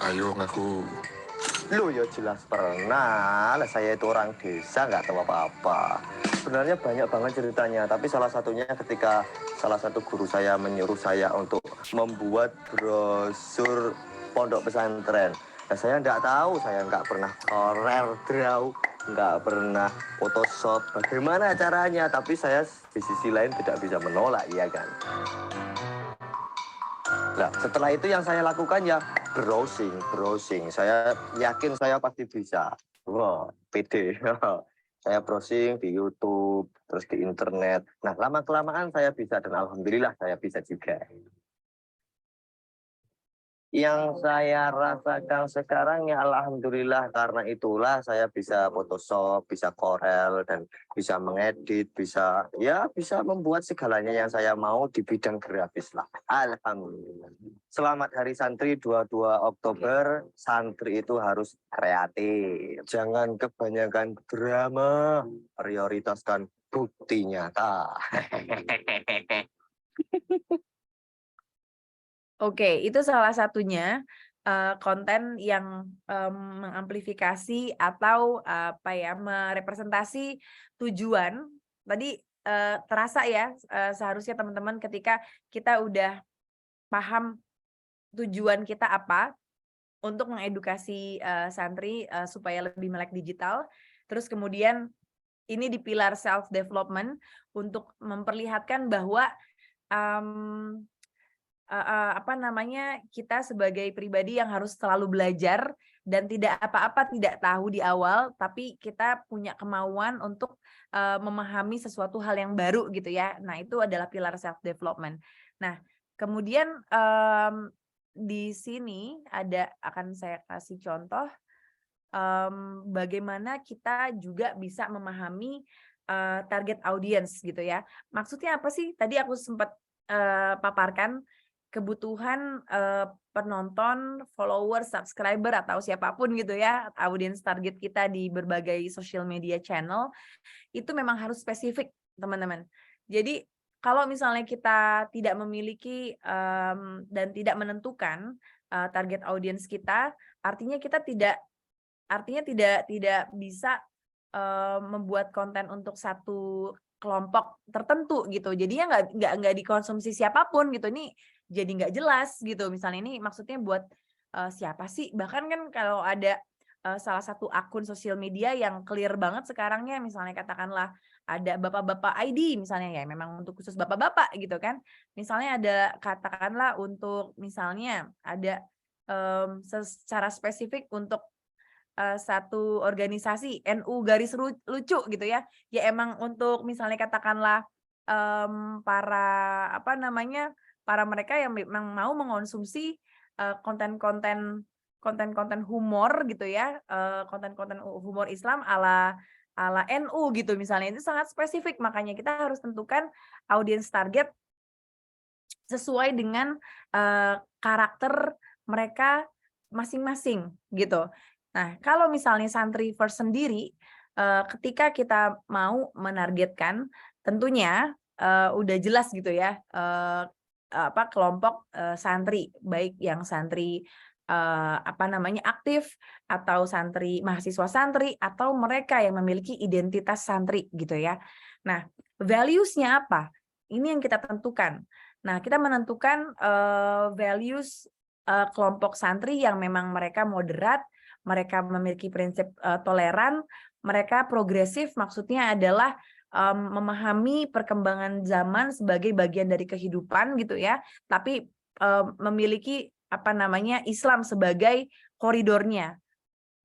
Ayo ngaku. Loh ya jelas pernah, lah saya itu orang desa nggak tahu apa-apa. Sebenarnya banyak banget ceritanya, tapi salah satunya ketika salah satu guru saya menyuruh saya untuk membuat brosur pondok pesantren. Nah, saya nggak tahu, saya nggak pernah Corel Draw, nggak pernah Photoshop, bagaimana caranya, tapi saya di sisi lain tidak bisa menolak, ya kan. Nah, setelah itu yang saya lakukan ya browsing. Saya yakin saya pasti bisa. Wah, pede. Saya browsing di YouTube, terus di internet. Nah, lama-kelamaan saya bisa dan alhamdulillah saya bisa juga. Yang saya rasakan sekarang ya alhamdulillah karena itulah saya bisa Photoshop, bisa Corel dan bisa mengedit, bisa membuat segalanya yang saya mau di bidang grafis lah. Alhamdulillah. Selamat Hari Santri 22 Oktober. Santri itu harus kreatif. Jangan kebanyakan drama, prioritaskan bukti nyata. Oke, itu salah satunya konten yang mengamplifikasi atau merepresentasi tujuan. Tadi terasa ya seharusnya teman-teman ketika kita udah paham tujuan kita apa untuk mengedukasi santri supaya lebih melek digital. Terus kemudian ini di pilar self development untuk memperlihatkan bahwa kita sebagai pribadi yang harus selalu belajar dan tidak apa-apa tidak tahu di awal, tapi kita punya kemauan untuk memahami sesuatu hal yang baru gitu ya. Nah, itu adalah pilar self development. Nah, kemudian di sini akan saya kasih contoh bagaimana kita juga bisa memahami target audience gitu ya. Maksudnya apa sih? Tadi aku sempat paparkan kebutuhan penonton, follower, subscriber atau siapapun gitu ya, audiens target kita di berbagai social media channel itu memang harus spesifik, teman-teman. Jadi kalau misalnya kita tidak memiliki dan tidak menentukan target audiens kita, artinya kita tidak bisa membuat konten untuk satu kelompok tertentu gitu. Jadinya nggak dikonsumsi siapapun gitu. Ini jadi nggak jelas gitu. Misalnya ini maksudnya buat siapa sih? Bahkan kan kalau ada salah satu akun sosial media yang clear banget sekarangnya, misalnya katakanlah ada bapak-bapak ID misalnya ya, memang untuk khusus bapak-bapak gitu kan. Misalnya ada katakanlah untuk misalnya ada secara spesifik untuk satu organisasi NU garis lucu gitu ya. Ya emang untuk misalnya katakanlah para apa namanya, para mereka yang memang mau mengonsumsi konten-konten humor gitu ya, konten-konten humor Islam ala NU gitu misalnya, itu sangat spesifik. Makanya kita harus tentukan audience target sesuai dengan karakter mereka masing-masing gitu. Nah, kalau misalnya santri first sendiri, ketika kita mau menargetkan, tentunya udah jelas gitu ya, kelompok santri, baik yang santri aktif, atau santri mahasiswa santri, atau mereka yang memiliki identitas santri gitu ya. Nah, values-nya apa? Ini yang kita tentukan. Nah, kita menentukan values kelompok santri yang memang mereka moderat, mereka memiliki prinsip toleran, mereka progresif, maksudnya adalah memahami perkembangan zaman sebagai bagian dari kehidupan gitu ya, tapi memiliki Islam sebagai koridornya.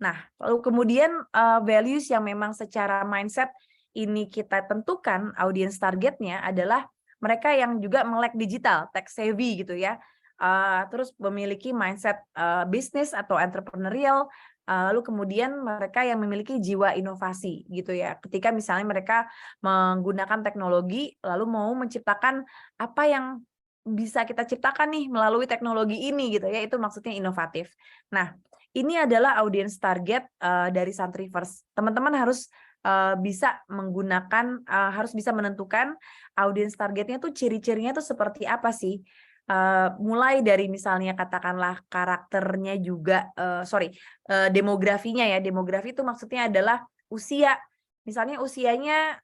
Nah, lalu kemudian values yang memang secara mindset ini kita tentukan audience targetnya adalah mereka yang juga melek digital, tech savvy gitu ya. Terus memiliki mindset bisnis atau entrepreneurial, lalu kemudian mereka yang memiliki jiwa inovasi gitu ya. Ketika misalnya mereka menggunakan teknologi lalu mau menciptakan apa yang bisa kita ciptakan nih melalui teknologi ini gitu ya, itu maksudnya inovatif. Nah, ini adalah audience target dari Santri First. Teman-teman harus bisa menggunakan, harus bisa menentukan audience targetnya tuh ciri-cirinya tuh seperti apa sih. Mulai dari misalnya katakanlah karakternya juga, demografinya ya. Demografi itu maksudnya adalah usia. Misalnya usianya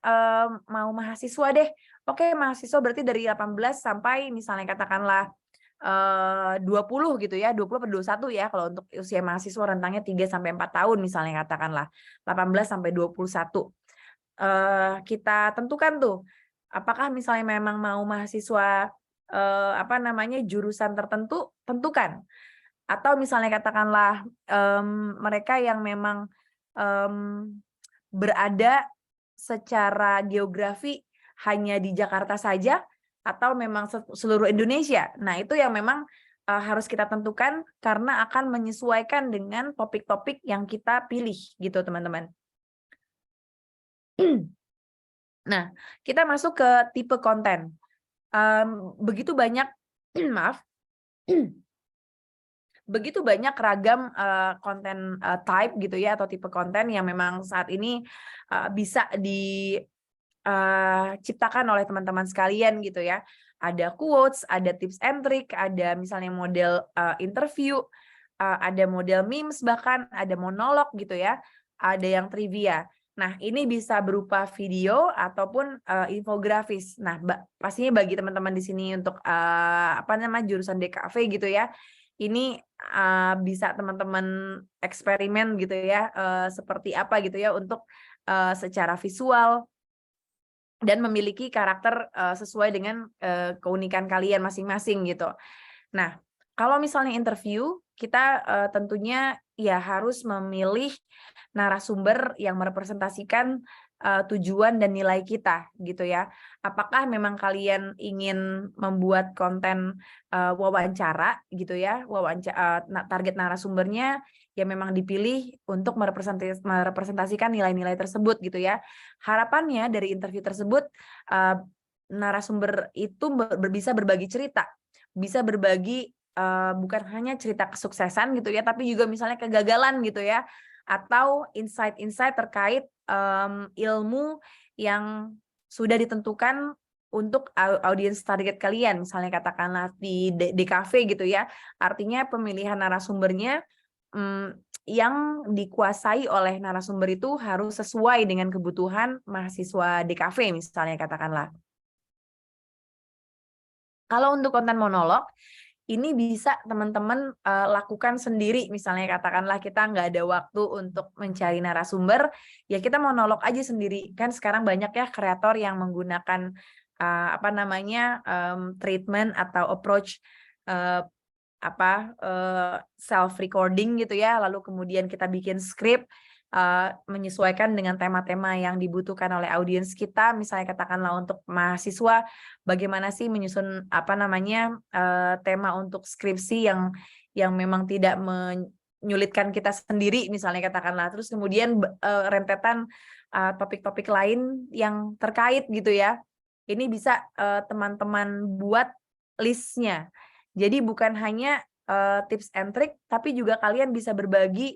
mau mahasiswa deh. Oke, mahasiswa berarti dari 18 sampai misalnya katakanlah 20 gitu ya, 20 atau 21 ya kalau untuk usia mahasiswa, rentangnya 3 sampai 4 tahun misalnya katakanlah, 18 sampai 21. Kita tentukan tuh apakah misalnya memang mau mahasiswa jurusan tertentu, tentukan. Atau misalnya katakanlah mereka yang memang berada secara geografi hanya di Jakarta saja, atau memang seluruh Indonesia. Nah, itu yang memang harus kita tentukan karena akan menyesuaikan dengan topik-topik yang kita pilih gitu, teman-teman. Nah, kita masuk ke tipe konten. Begitu banyak begitu banyak ragam konten type gitu ya, atau tipe konten yang memang saat ini bisa diciptakan oleh teman-teman sekalian gitu ya. Ada quotes, ada tips and trick, ada misalnya model interview, ada model memes, bahkan ada monolog gitu ya, ada yang trivia. Nah, ini bisa berupa video ataupun infografis. Nah, pastinya bagi teman-teman di sini untuk jurusan DKV gitu ya, ini bisa teman-teman eksperimen gitu ya, seperti apa gitu ya untuk secara visual dan memiliki karakter sesuai dengan keunikan kalian masing-masing gitu. Nah, kalau misalnya interview, kita tentunya ya harus memilih narasumber yang merepresentasikan tujuan dan nilai kita gitu ya. Apakah memang kalian ingin membuat konten wawancara gitu ya, target narasumbernya yang memang dipilih untuk merepresentasikan nilai-nilai tersebut gitu ya. Harapannya dari interview tersebut narasumber itu bisa berbagi cerita, bisa berbagi bukan hanya cerita kesuksesan gitu ya, tapi juga misalnya kegagalan gitu ya, atau insight-insight terkait ilmu yang sudah ditentukan untuk audiens target kalian, misalnya katakanlah di DKV gitu ya. Artinya pemilihan narasumbernya yang dikuasai oleh narasumber itu harus sesuai dengan kebutuhan mahasiswa DKV misalnya katakanlah. Kalau untuk konten monolog, ini bisa teman-teman lakukan sendiri. Misalnya katakanlah kita nggak ada waktu untuk mencari narasumber, ya kita monolog aja sendiri. Kan sekarang banyak ya kreator yang menggunakan treatment atau approach self recording gitu ya, lalu kemudian kita bikin skrip menyesuaikan dengan tema-tema yang dibutuhkan oleh audiens kita. Misalnya katakanlah untuk mahasiswa, bagaimana sih menyusun tema untuk skripsi yang memang tidak menyulitkan kita sendiri, misalnya katakanlah. Terus kemudian rentetan topik-topik lain yang terkait gitu ya. Ini bisa teman-teman buat listnya. Jadi bukan hanya tips and trick, tapi juga kalian bisa berbagi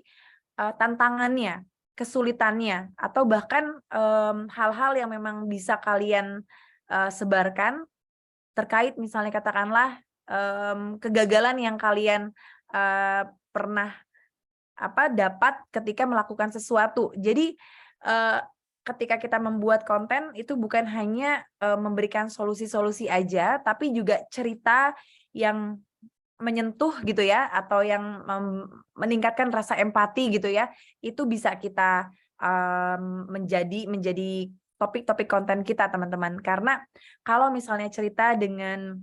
tantangannya, kesulitannya, atau bahkan hal-hal yang memang bisa kalian sebarkan terkait misalnya katakanlah kegagalan yang kalian pernah dapat ketika melakukan sesuatu. Jadi ketika kita membuat konten itu bukan hanya memberikan solusi-solusi aja, tapi juga cerita yang menyentuh gitu ya, atau yang meningkatkan rasa empati gitu ya, itu bisa kita menjadi topik-topik konten kita, teman-teman. Karena kalau misalnya cerita dengan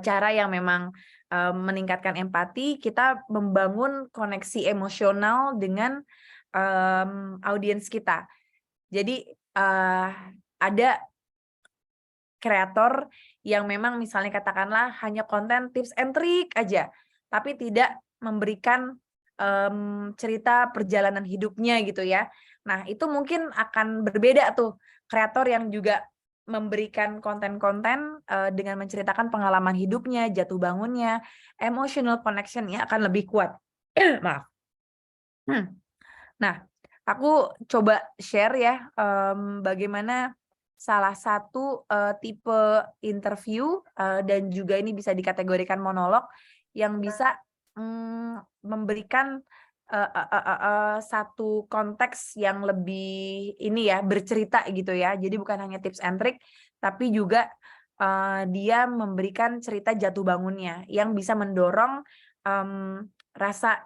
cara yang memang meningkatkan empati, kita membangun koneksi emosional dengan audiens kita. Jadi ada kreator yang memang misalnya katakanlah hanya konten tips and trick aja, tapi tidak memberikan cerita perjalanan hidupnya gitu ya. Nah, itu mungkin akan berbeda tuh kreator yang juga memberikan konten-konten dengan menceritakan pengalaman hidupnya, jatuh bangunnya, emotional connection-nya akan lebih kuat. Maaf. Nah, aku coba share ya bagaimana salah satu tipe interview dan juga ini bisa dikategorikan monolog yang bisa memberikan satu konteks yang lebih ini ya, bercerita gitu ya. Jadi bukan hanya tips and trick, tapi juga dia memberikan cerita jatuh bangunnya yang bisa mendorong rasa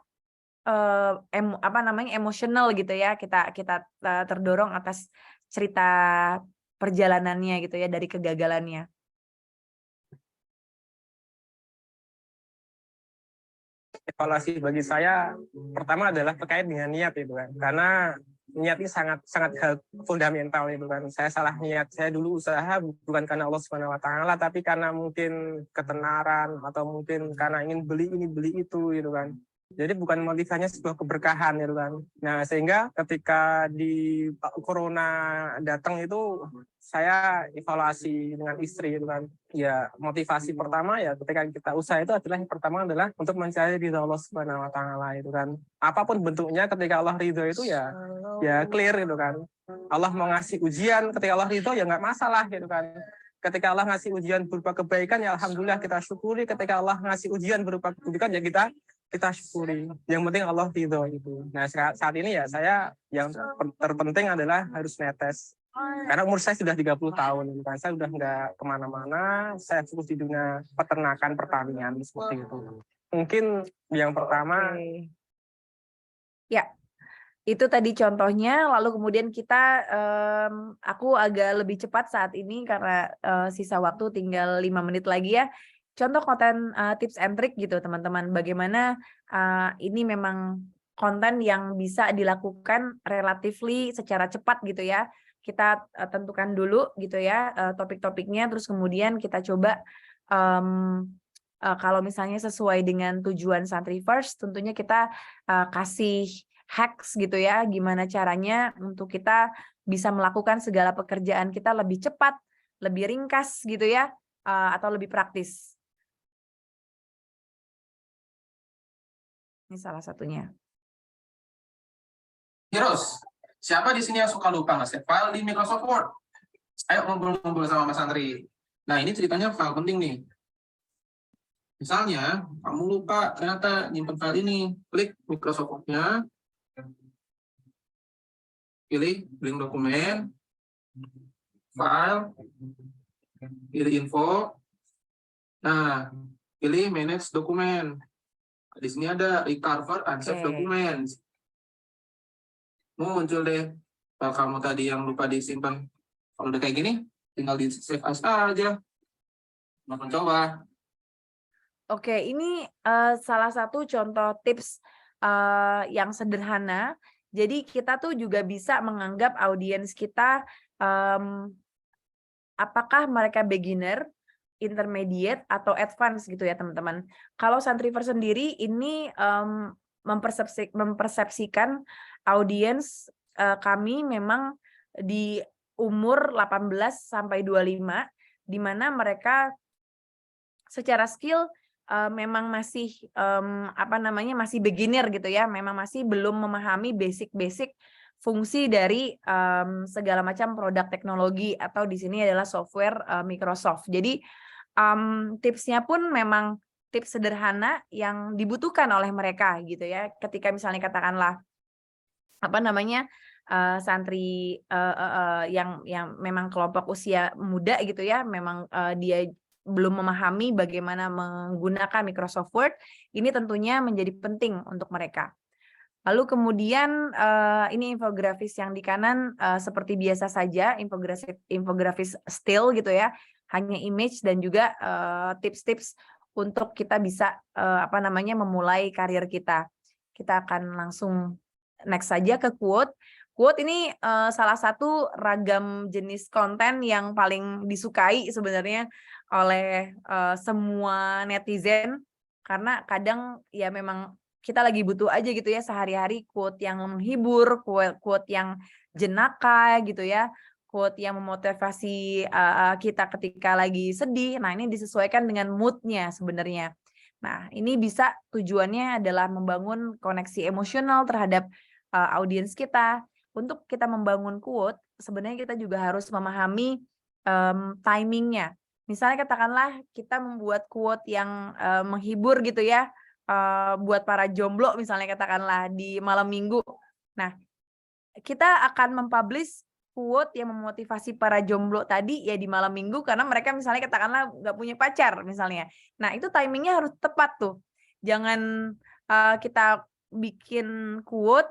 emosional gitu ya. Kita terdorong atas cerita perjalanannya gitu ya, dari kegagalannya. Evaluasi bagi saya pertama adalah terkait dengan niat itu kan, karena niat ini sangat hal fundamental itu kan. Saya salah niat, saya dulu usaha bukan karena Allah Subhanahu Wa Taala, tapi karena mungkin ketenaran atau mungkin karena ingin beli ini beli itu gitu kan. Jadi bukan motivasinya sebuah keberkahan gitu kan. Nah, sehingga ketika di corona datang itu saya evaluasi dengan istri gitu kan. Ya, motivasi pertama ya ketika kita usaha itu adalah yang pertama adalah untuk mencari ridho Allah Subhanahu Wa Taala itu kan. Apapun bentuknya ketika Allah ridho itu ya clear gitu kan. Allah mau ngasih ujian, ketika Allah ridho ya nggak masalah gitu kan. Ketika Allah ngasih ujian berupa kebaikan ya alhamdulillah kita syukuri. Ketika Allah ngasih ujian berupa keburukan ya kita syukuri. Yang penting Allah ridho itu. Nah, saat ini ya saya yang terpenting adalah harus netes. Karena umur saya sudah 30 tahun, kan saya sudah nggak kemana-mana, saya fokus di dunia peternakan pertanian seperti itu. Mungkin yang pertama. Ya, itu tadi contohnya. Lalu kemudian kita, aku agak lebih cepat saat ini karena sisa waktu tinggal 5 menit lagi ya. Contoh konten tips and trick gitu teman-teman. Bagaimana ini memang konten yang bisa dilakukan relatively secara cepat gitu ya. Kita tentukan dulu gitu ya topik-topiknya, terus kemudian kita coba kalau misalnya sesuai dengan tujuan Santri First, tentunya kita kasih hacks gitu ya, gimana caranya untuk kita bisa melakukan segala pekerjaan kita lebih cepat, lebih ringkas gitu ya, atau lebih praktis. Ini salah satunya. Heroes, siapa di sini yang suka lupa nge-save file di Microsoft Word? Ayo ngumpul-ngumpul sama Mas Santri. Nah, ini ceritanya file penting nih. Misalnya, kamu lupa ternyata nyimpen file ini. Klik Microsoft Word-nya. Pilih link dokumen. File. Pilih info. Nah, pilih manage dokumen. Di sini ada recover and save Oke. documents. Muncul deh. Kalau kamu tadi yang lupa disimpan, kalau udah kayak gini, tinggal di save as aja. Mau mencoba. Oke, ini salah satu contoh tips yang sederhana. Jadi kita tuh juga bisa menganggap audiens kita apakah mereka beginner, intermediate, atau advance gitu ya teman-teman. Kalau Santriver sendiri ini mempersepsikan audiens kami memang di umur 18 sampai 25, di mana mereka secara skill memang masih masih beginner gitu ya, memang masih belum memahami basic-basic fungsi dari segala macam produk teknologi atau di sini adalah software Microsoft. Jadi tipsnya pun memang tips sederhana yang dibutuhkan oleh mereka gitu ya. Ketika misalnya katakanlah santri yang memang kelompok usia muda gitu ya, memang dia belum memahami bagaimana menggunakan Microsoft Word, ini tentunya menjadi penting untuk mereka. Lalu kemudian ini infografis yang di kanan seperti biasa saja, infografis still gitu ya, hanya image dan juga tips-tips untuk kita bisa memulai karir kita. Kita akan langsung next saja ke quote. Quote ini salah satu ragam jenis konten yang paling disukai sebenarnya oleh semua netizen, karena kadang ya memang kita lagi butuh aja gitu ya sehari-hari quote yang menghibur, quote yang jenaka gitu ya, quote yang memotivasi kita ketika lagi sedih. Nah, ini disesuaikan dengan mood-nya sebenarnya. Nah, ini bisa tujuannya adalah membangun koneksi emosional terhadap audiens kita. Untuk kita membangun quote, sebenarnya kita juga harus memahami timingnya. Misalnya katakanlah kita membuat quote yang menghibur gitu ya, buat para jomblo misalnya katakanlah di malam minggu. Nah, kita akan mempublish quote yang memotivasi para jomblo tadi ya di malam minggu karena mereka misalnya katakanlah nggak punya pacar misalnya. Nah, itu timingnya harus tepat tuh. Jangan kita bikin quote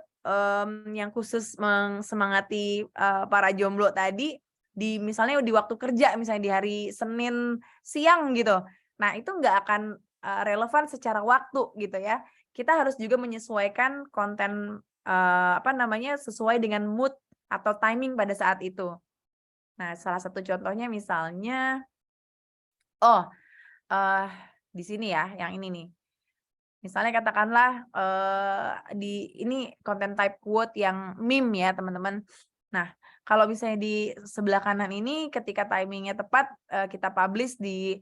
yang khusus semangati para jomblo tadi di misalnya di waktu kerja, misalnya di hari Senin siang gitu. Nah, itu nggak akan relevan secara waktu gitu ya. Kita harus juga menyesuaikan konten sesuai dengan mood atau timing pada saat itu. Nah, salah satu contohnya misalnya di sini ya, yang ini nih. Misalnya katakanlah ini konten type quote yang meme ya, teman-teman. Nah, kalau misalnya di sebelah kanan ini ketika timingnya tepat kita publish di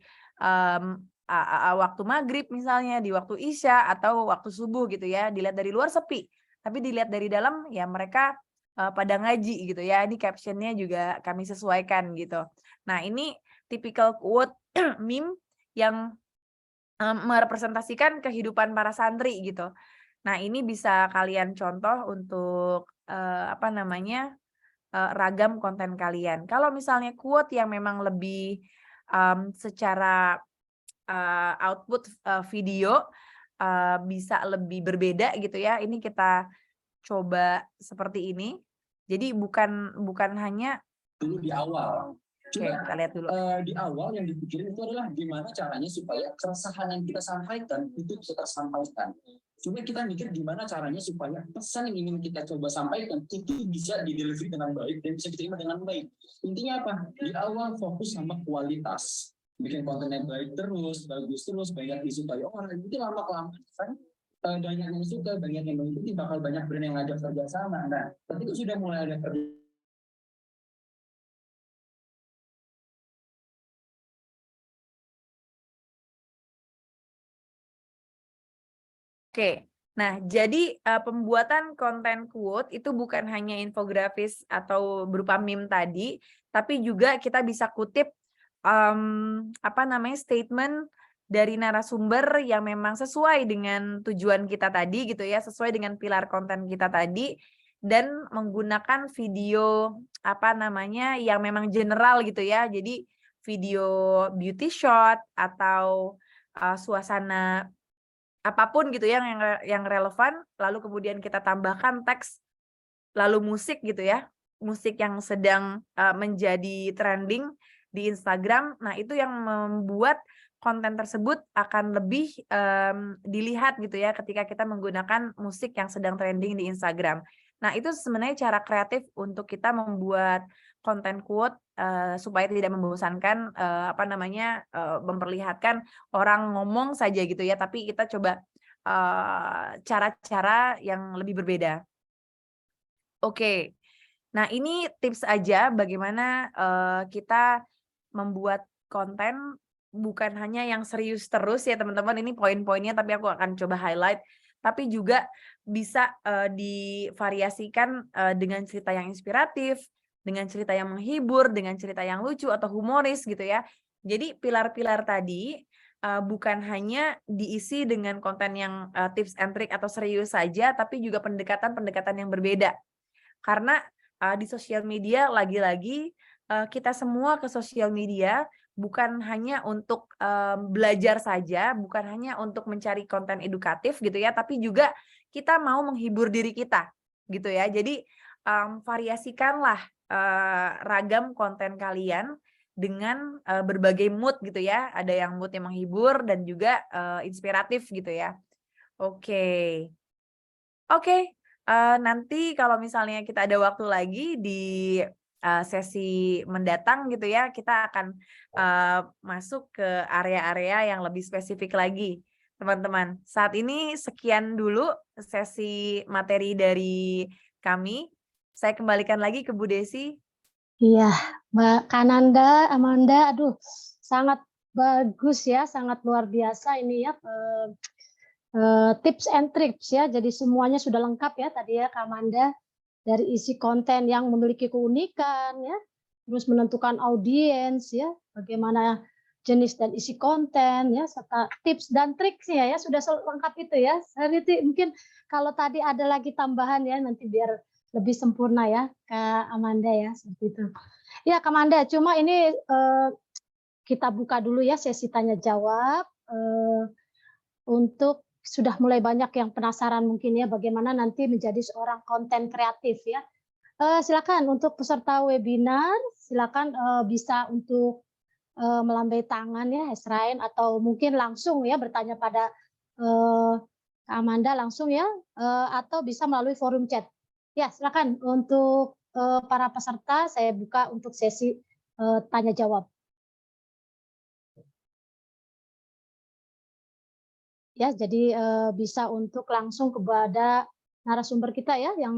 waktu maghrib misalnya, di waktu isya atau waktu subuh gitu ya, dilihat dari luar sepi, tapi dilihat dari dalam ya mereka pada ngaji gitu ya. Ini captionnya juga kami sesuaikan gitu. Nah, ini typical quote meme yang merepresentasikan kehidupan para santri gitu. Nah, ini bisa kalian contoh untuk ragam konten kalian. Kalau misalnya quote yang memang lebih secara output video bisa lebih berbeda gitu ya. Ini kita coba seperti ini. Jadi bukan hanya dulu di awal. Oke, kita lihat dulu. Di awal yang dipikirin itu adalah gimana caranya supaya keresahan yang kita sampaikan itu bisa tersampaikan. Cuma kita mikir gimana caranya supaya pesan yang ingin kita coba sampaikan itu bisa didelivery dengan baik dan bisa diterima dengan baik. Intinya apa? Di awal fokus sama kualitas. Bikin konten yang baik terus, bagus terus, banyak disukai orang. Itu lama-kelamaan kan banyak yang suka, banyak yang mengikuti, bakal banyak brand yang ngajak kerja sama. Nah, ketika sudah mulai ada kerja Oke, nah jadi pembuatan konten quote itu bukan hanya infografis atau berupa meme tadi, tapi juga kita bisa kutip statement dari narasumber yang memang sesuai dengan tujuan kita tadi gitu ya, sesuai dengan pilar konten kita tadi, dan menggunakan video yang memang general gitu ya. Jadi video beauty shot atau suasana apapun gitu ya yang relevan, lalu kemudian kita tambahkan teks, lalu musik gitu ya, musik yang sedang menjadi trending di Instagram. Nah, itu yang membuat konten tersebut akan lebih dilihat gitu ya ketika kita menggunakan musik yang sedang trending di Instagram. Nah, itu sebenarnya cara kreatif untuk kita membuat konten quote supaya tidak membosankan, memperlihatkan orang ngomong saja gitu ya, tapi kita coba cara-cara yang lebih berbeda. Oke, nah ini tips aja bagaimana kita membuat konten bukan hanya yang serius terus ya teman-teman, ini poin-poinnya tapi aku akan coba highlight, tapi juga bisa divariasikan dengan cerita yang inspiratif, dengan cerita yang menghibur, dengan cerita yang lucu atau humoris gitu ya. Jadi pilar-pilar tadi bukan hanya diisi dengan konten yang tips and trick atau serius saja, tapi juga pendekatan-pendekatan yang berbeda. Karena di sosial media lagi-lagi kita semua ke sosial media bukan hanya untuk belajar saja, bukan hanya untuk mencari konten edukatif gitu ya, tapi juga kita mau menghibur diri kita gitu ya. Jadi variasikanlah ragam konten kalian dengan berbagai mood gitu ya. Ada yang mood yang menghibur dan juga inspiratif gitu ya. Oke. Nanti kalau misalnya kita ada waktu lagi di sesi mendatang gitu ya, kita akan masuk ke area-area yang lebih spesifik lagi, teman-teman. Saat ini sekian dulu sesi materi dari kami. Saya kembalikan lagi ke Bu Desi. Iya, Mbak Kananda, Amanda, aduh, sangat bagus ya, sangat luar biasa ini ya. Tips and tricks ya, jadi semuanya sudah lengkap ya tadi ya Kak Amanda, dari isi konten yang memiliki keunikan ya, terus menentukan audiens ya, bagaimana jenis dan isi konten ya, serta tips dan triksnya ya, sudah lengkap itu ya. Jadi mungkin kalau tadi ada lagi tambahan ya, nanti biar lebih sempurna ya Kak Amanda ya, seperti itu. Ya Kak Amanda, cuma ini kita buka dulu ya sesi tanya jawab untuk sudah mulai banyak yang penasaran mungkin ya bagaimana nanti menjadi seorang konten kreatif ya. Silakan untuk peserta webinar, silakan bisa untuk melambai tangan ya, Esrain, atau mungkin langsung ya bertanya pada Kak Amanda langsung ya, atau bisa melalui forum chat. Ya, silakan untuk para peserta saya buka untuk sesi tanya jawab. Ya, jadi bisa untuk langsung kepada narasumber kita ya, yang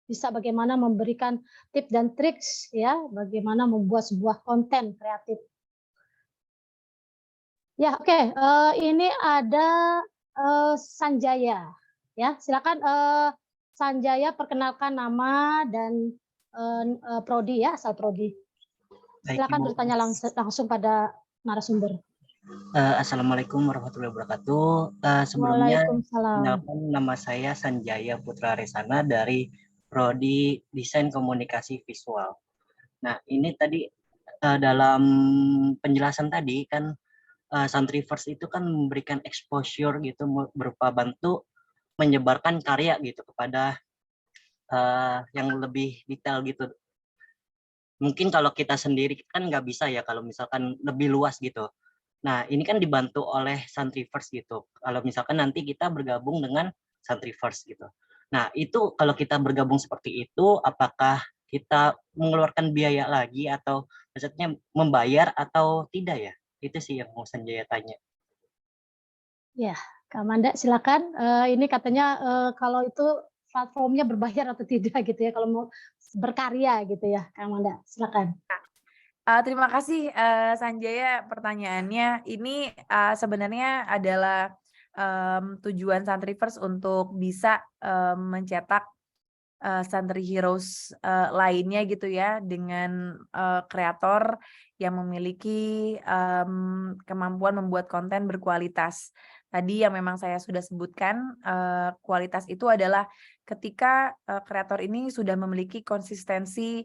bisa bagaimana memberikan tips dan triks ya, bagaimana membuat sebuah konten kreatif. Ya, oke. Ini ada Sanjaya. Ya, silakan Sanjaya perkenalkan nama dan prodi ya, asal prodi. Silakan bertanya langsung pada narasumber. Assalamualaikum warahmatullahi wabarakatuh. Sebelumnya, nama saya Sanjaya Putra Resana dari Prodi Desain Komunikasi Visual. Nah, ini tadi dalam penjelasan tadi kan Santriverse itu kan memberikan exposure gitu berupa bantu menyebarkan karya gitu kepada yang lebih detail gitu. Mungkin kalau kita sendiri kan nggak bisa ya kalau misalkan lebih luas gitu. Nah, ini kan dibantu oleh Santriverse gitu. Kalau misalkan nanti kita bergabung dengan Santriverse gitu. Nah, itu kalau kita bergabung seperti itu, apakah kita mengeluarkan biaya lagi atau maksudnya membayar atau tidak ya? Itu sih yang mau Sanjaya tanya. Ya, Kak Amanda silakan. Ini katanya kalau itu platformnya berbayar atau tidak gitu ya, kalau mau berkarya gitu ya, Kak Amanda. Silakan. Terima kasih Sanjaya pertanyaannya. Ini sebenarnya adalah tujuan Santriverse untuk bisa mencetak Santri Heroes lainnya gitu ya, dengan kreator yang memiliki kemampuan membuat konten berkualitas. Tadi yang memang saya sudah sebutkan, kualitas itu adalah ketika kreator ini sudah memiliki konsistensi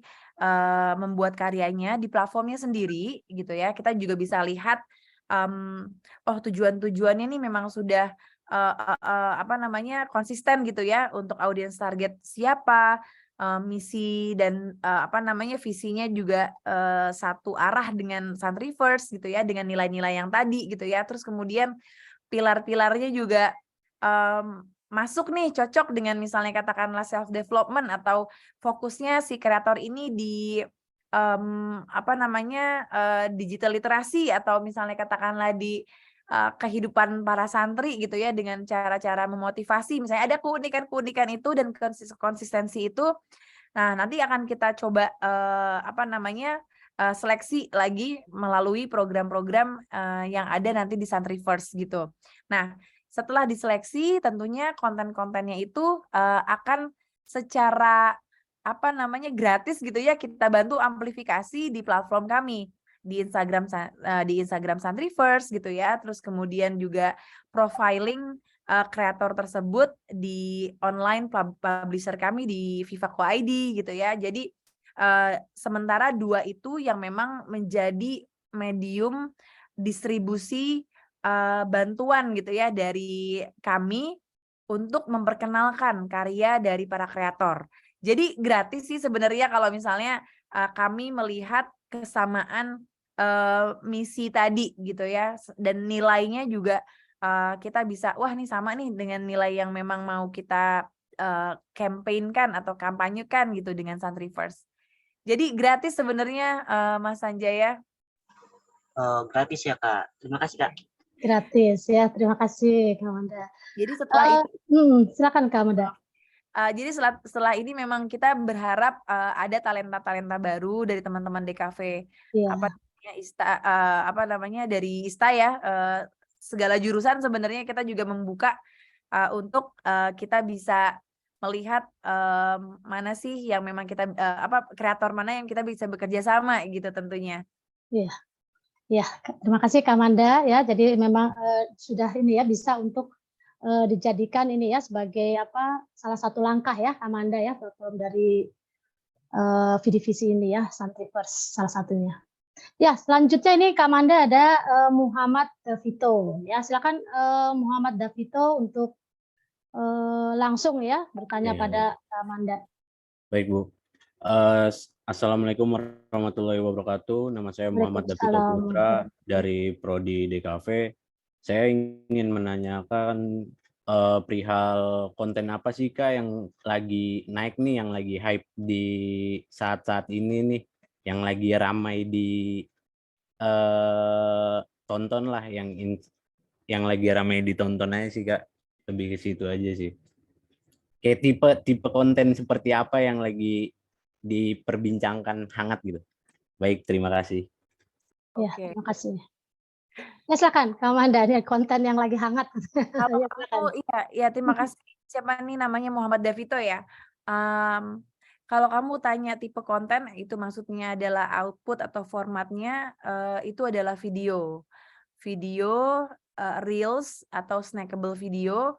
membuat karyanya di platformnya sendiri gitu ya. Kita juga bisa lihat oh tujuannya nih memang sudah konsisten gitu ya untuk audiens target siapa, misi dan visinya juga satu arah dengan Santriverse gitu ya, dengan nilai-nilai yang tadi gitu ya. Terus kemudian pilar-pilarnya juga masuk nih, cocok dengan misalnya katakanlah self development atau fokusnya si kreator ini di digital literasi atau misalnya katakanlah di kehidupan para santri gitu ya, dengan cara-cara memotivasi, misalnya ada keunikan itu dan konsistensi itu. Nah, nanti akan kita coba seleksi lagi melalui program-program yang ada nanti di Santriverse gitu. Nah, setelah diseleksi tentunya konten-kontennya itu akan secara gratis gitu ya, kita bantu amplifikasi di platform kami di Instagram Santriverse gitu ya. Terus kemudian juga profiling kreator tersebut di online publisher kami di Vivaco ID gitu ya. Jadi sementara dua itu yang memang menjadi medium distribusi bantuan gitu ya dari kami untuk memperkenalkan karya dari para kreator. Jadi gratis sih sebenarnya kalau misalnya kami melihat kesamaan misi tadi gitu ya, dan nilainya juga kita bisa wah nih sama nih dengan nilai yang memang mau kita campaign-kan atau kampanyekan gitu dengan Santriverse. Jadi gratis sebenarnya Mas Sanjaya. Gratis ya Kak. Terima kasih Kak. Gratis ya, terima kasih Kak Manda. Jadi setelah itu silakan Kak Manda. Jadi setelah ini memang kita berharap ada talenta-talenta baru dari teman-teman DKV dari ISTA ya, segala jurusan sebenarnya kita juga membuka untuk kita bisa melihat mana sih yang memang kita kreator mana yang kita bisa bekerja sama gitu tentunya. Iya. Ya, terima kasih Kak Manda ya. Jadi memang sudah ini ya bisa untuk dijadikan ini ya sebagai salah satu langkah ya Kak Manda ya, platform dari Vidivisi ini ya, Santriverse salah satunya. Ya, selanjutnya ini Kak Manda ada Muhammad Davito ya. Silakan Muhammad Davito untuk langsung ya bertanya pada Kak Manda. Baik Bu. Assalamualaikum warahmatullahi wabarakatuh. Nama saya Muhammad Davito Putra dari Prodi DKV. Saya ingin menanyakan perihal konten apa sih Kak yang lagi naik nih, yang lagi hype di saat-saat ini nih, yang lagi ramai di tonton lah, yang lagi ramai ditonton aja sih Kak. Lebih ke situ aja sih. Kayak tipe konten seperti apa yang lagi diperbincangkan hangat gitu. Baik, terima kasih. Ya, terima kasih. Ya silakan, Kak Manda, ini konten yang lagi hangat. Terima kasih. Siapa nih namanya Muhammad Davito ya. Kalau kamu tanya tipe konten, itu maksudnya adalah output atau formatnya itu adalah video, reels atau snackable video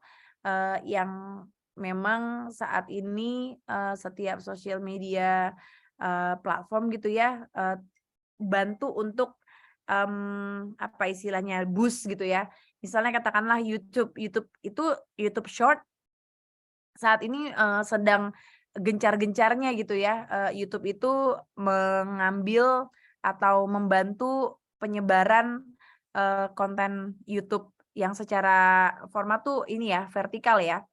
yang memang saat ini setiap sosial media platform gitu ya bantu untuk boost gitu ya. Misalnya katakanlah YouTube itu YouTube Short saat ini sedang gencar-gencarnya gitu ya. YouTube itu mengambil atau membantu penyebaran konten YouTube yang secara format tuh ini ya vertikal ya,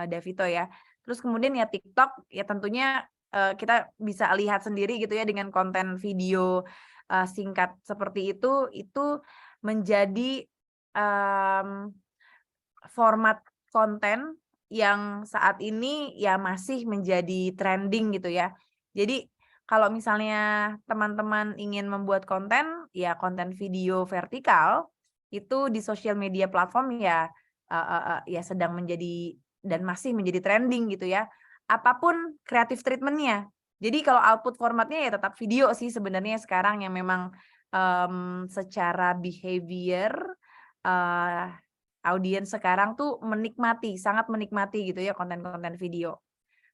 Davito ya. Terus kemudian ya TikTok ya tentunya kita bisa lihat sendiri gitu ya dengan konten video singkat seperti itu menjadi format konten yang saat ini ya masih menjadi trending gitu ya. Jadi kalau misalnya teman-teman ingin membuat konten, ya konten video vertikal itu di sosial media platform ya sedang menjadi dan masih menjadi trending gitu ya. Apapun creative treatment-nya. Jadi kalau output formatnya ya tetap video sih sebenarnya sekarang yang memang secara behavior audiens sekarang tuh sangat menikmati gitu ya konten-konten video.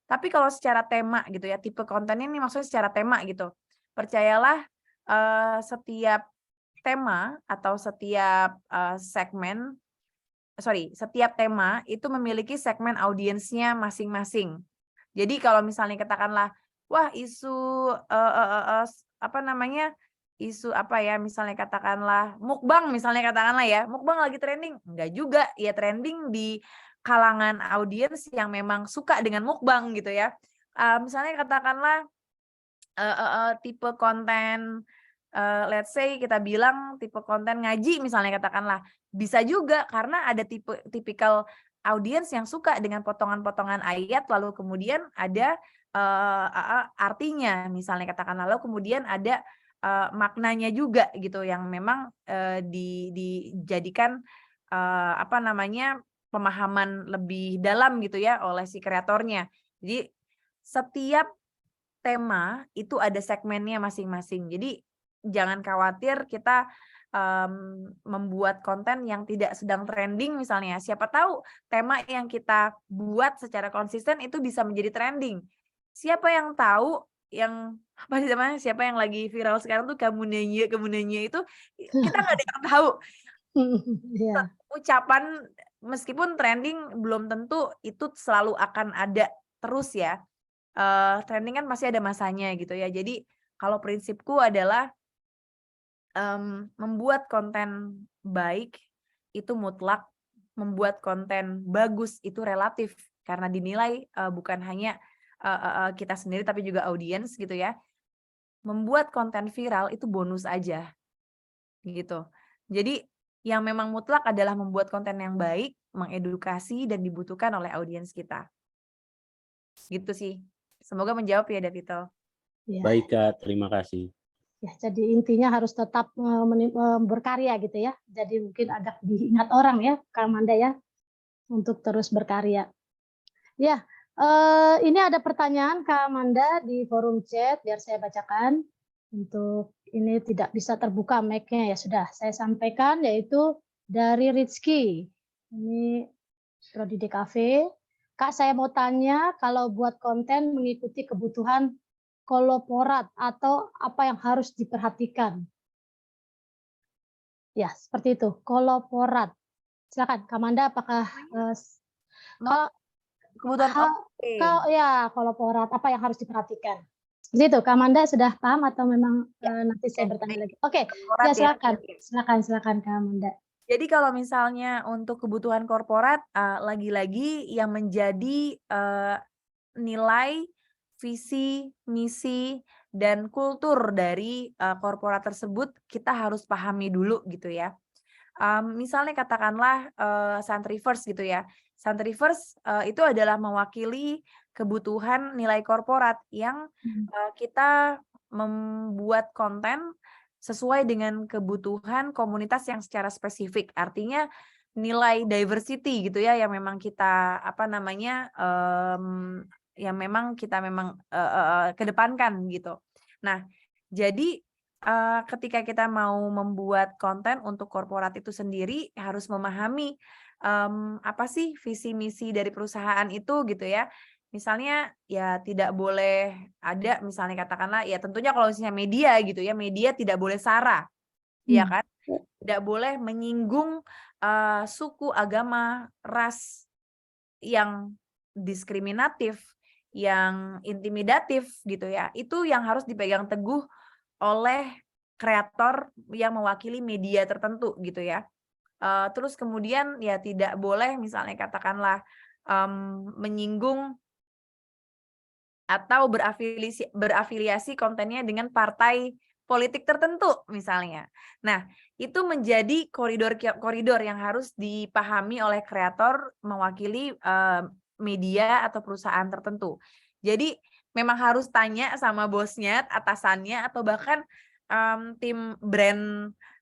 Tapi kalau secara tema gitu ya, tipe kontennya ini maksudnya secara tema gitu. Percayalah setiap tema atau setiap setiap tema itu memiliki segmen audiensnya masing-masing. Jadi kalau misalnya katakanlah, wah isu apa namanya, isu apa ya, misalnya katakanlah mukbang, misalnya katakanlah ya, mukbang lagi trending, enggak juga, ya trending di kalangan audiens yang memang suka dengan mukbang gitu ya. Misalnya katakanlah tipe konten let's say kita bilang tipe konten ngaji misalnya katakanlah, bisa juga karena ada tipikal audiens yang suka dengan potongan-potongan ayat lalu kemudian ada artinya misalnya katakanlah, lalu kemudian ada maknanya juga gitu yang memang dijadikan apa namanya, pemahaman lebih dalam gitu ya oleh si kreatornya. Jadi setiap tema itu ada segmennya masing-masing. Jadi jangan khawatir kita membuat konten yang tidak sedang trending misalnya. Siapa tahu tema yang kita buat secara konsisten itu bisa menjadi trending. Siapa yang tahu yang apa sih namanya, siapa yang lagi viral sekarang tuh kamu nanya itu kita nggak ada yang tahu. Iya. Ucapan meskipun trending belum tentu itu selalu akan ada terus ya. Trending kan masih ada masanya gitu ya. Jadi kalau prinsipku adalah membuat konten baik itu mutlak, membuat konten bagus itu relatif karena dinilai bukan hanya kita sendiri tapi juga audiens gitu ya. Membuat konten viral itu bonus aja gitu. Jadi yang memang mutlak adalah membuat konten yang baik, mengedukasi dan dibutuhkan oleh audiens kita. Gitu sih. Semoga menjawab ya, Davito. Ya. Baik, Kak. Terima kasih. Ya, jadi intinya harus tetap berkarya gitu ya. Jadi mungkin agak diingat orang ya, Kak Amanda ya, untuk terus berkarya. Ya, ini ada pertanyaan Kak Amanda di forum chat, biar saya bacakan. Untuk ini tidak bisa terbuka mic-nya ya sudah saya sampaikan, yaitu dari Rizky. Ini Prodi DKV. Kak, saya mau tanya kalau buat konten mengikuti kebutuhan kolaborat atau apa yang harus diperhatikan? Ya, seperti itu, kolaborat. Silakan, Kak Amanda, apakah kalau ya kolaborat apa yang harus diperhatikan? Seperti itu, Kak Amanda sudah paham atau memang nanti saya bertanya lagi? Oke, ya silakan Kak Amanda. Jadi kalau misalnya untuk kebutuhan korporat, lagi-lagi yang menjadi nilai, visi, misi, dan kultur dari korporat tersebut kita harus pahami dulu gitu ya. Misalnya katakanlah Santriverse gitu ya. Santriverse itu adalah mewakili kebutuhan nilai korporat yang kita membuat konten sesuai dengan kebutuhan komunitas yang secara spesifik. Artinya nilai diversity gitu ya yang memang kita apa namanya yang memang kita memang kedepankan gitu. Nah, jadi ketika kita mau membuat konten untuk korporat itu sendiri harus memahami apa sih visi misi dari perusahaan itu gitu ya. Misalnya ya tidak boleh ada misalnya katakanlah ya tentunya kalau misalnya media gitu ya, media tidak boleh sara. Ya kan? Tidak boleh menyinggung suku, agama, ras yang diskriminatif, yang intimidatif gitu ya. Itu yang harus dipegang teguh oleh kreator yang mewakili media tertentu gitu ya. Terus kemudian ya tidak boleh misalnya katakanlah menyinggung atau berafiliasi kontennya dengan partai politik tertentu misalnya. Nah, itu menjadi koridor yang harus dipahami oleh kreator mewakili media atau perusahaan tertentu. Jadi memang harus tanya sama bosnya, atasannya, atau bahkan tim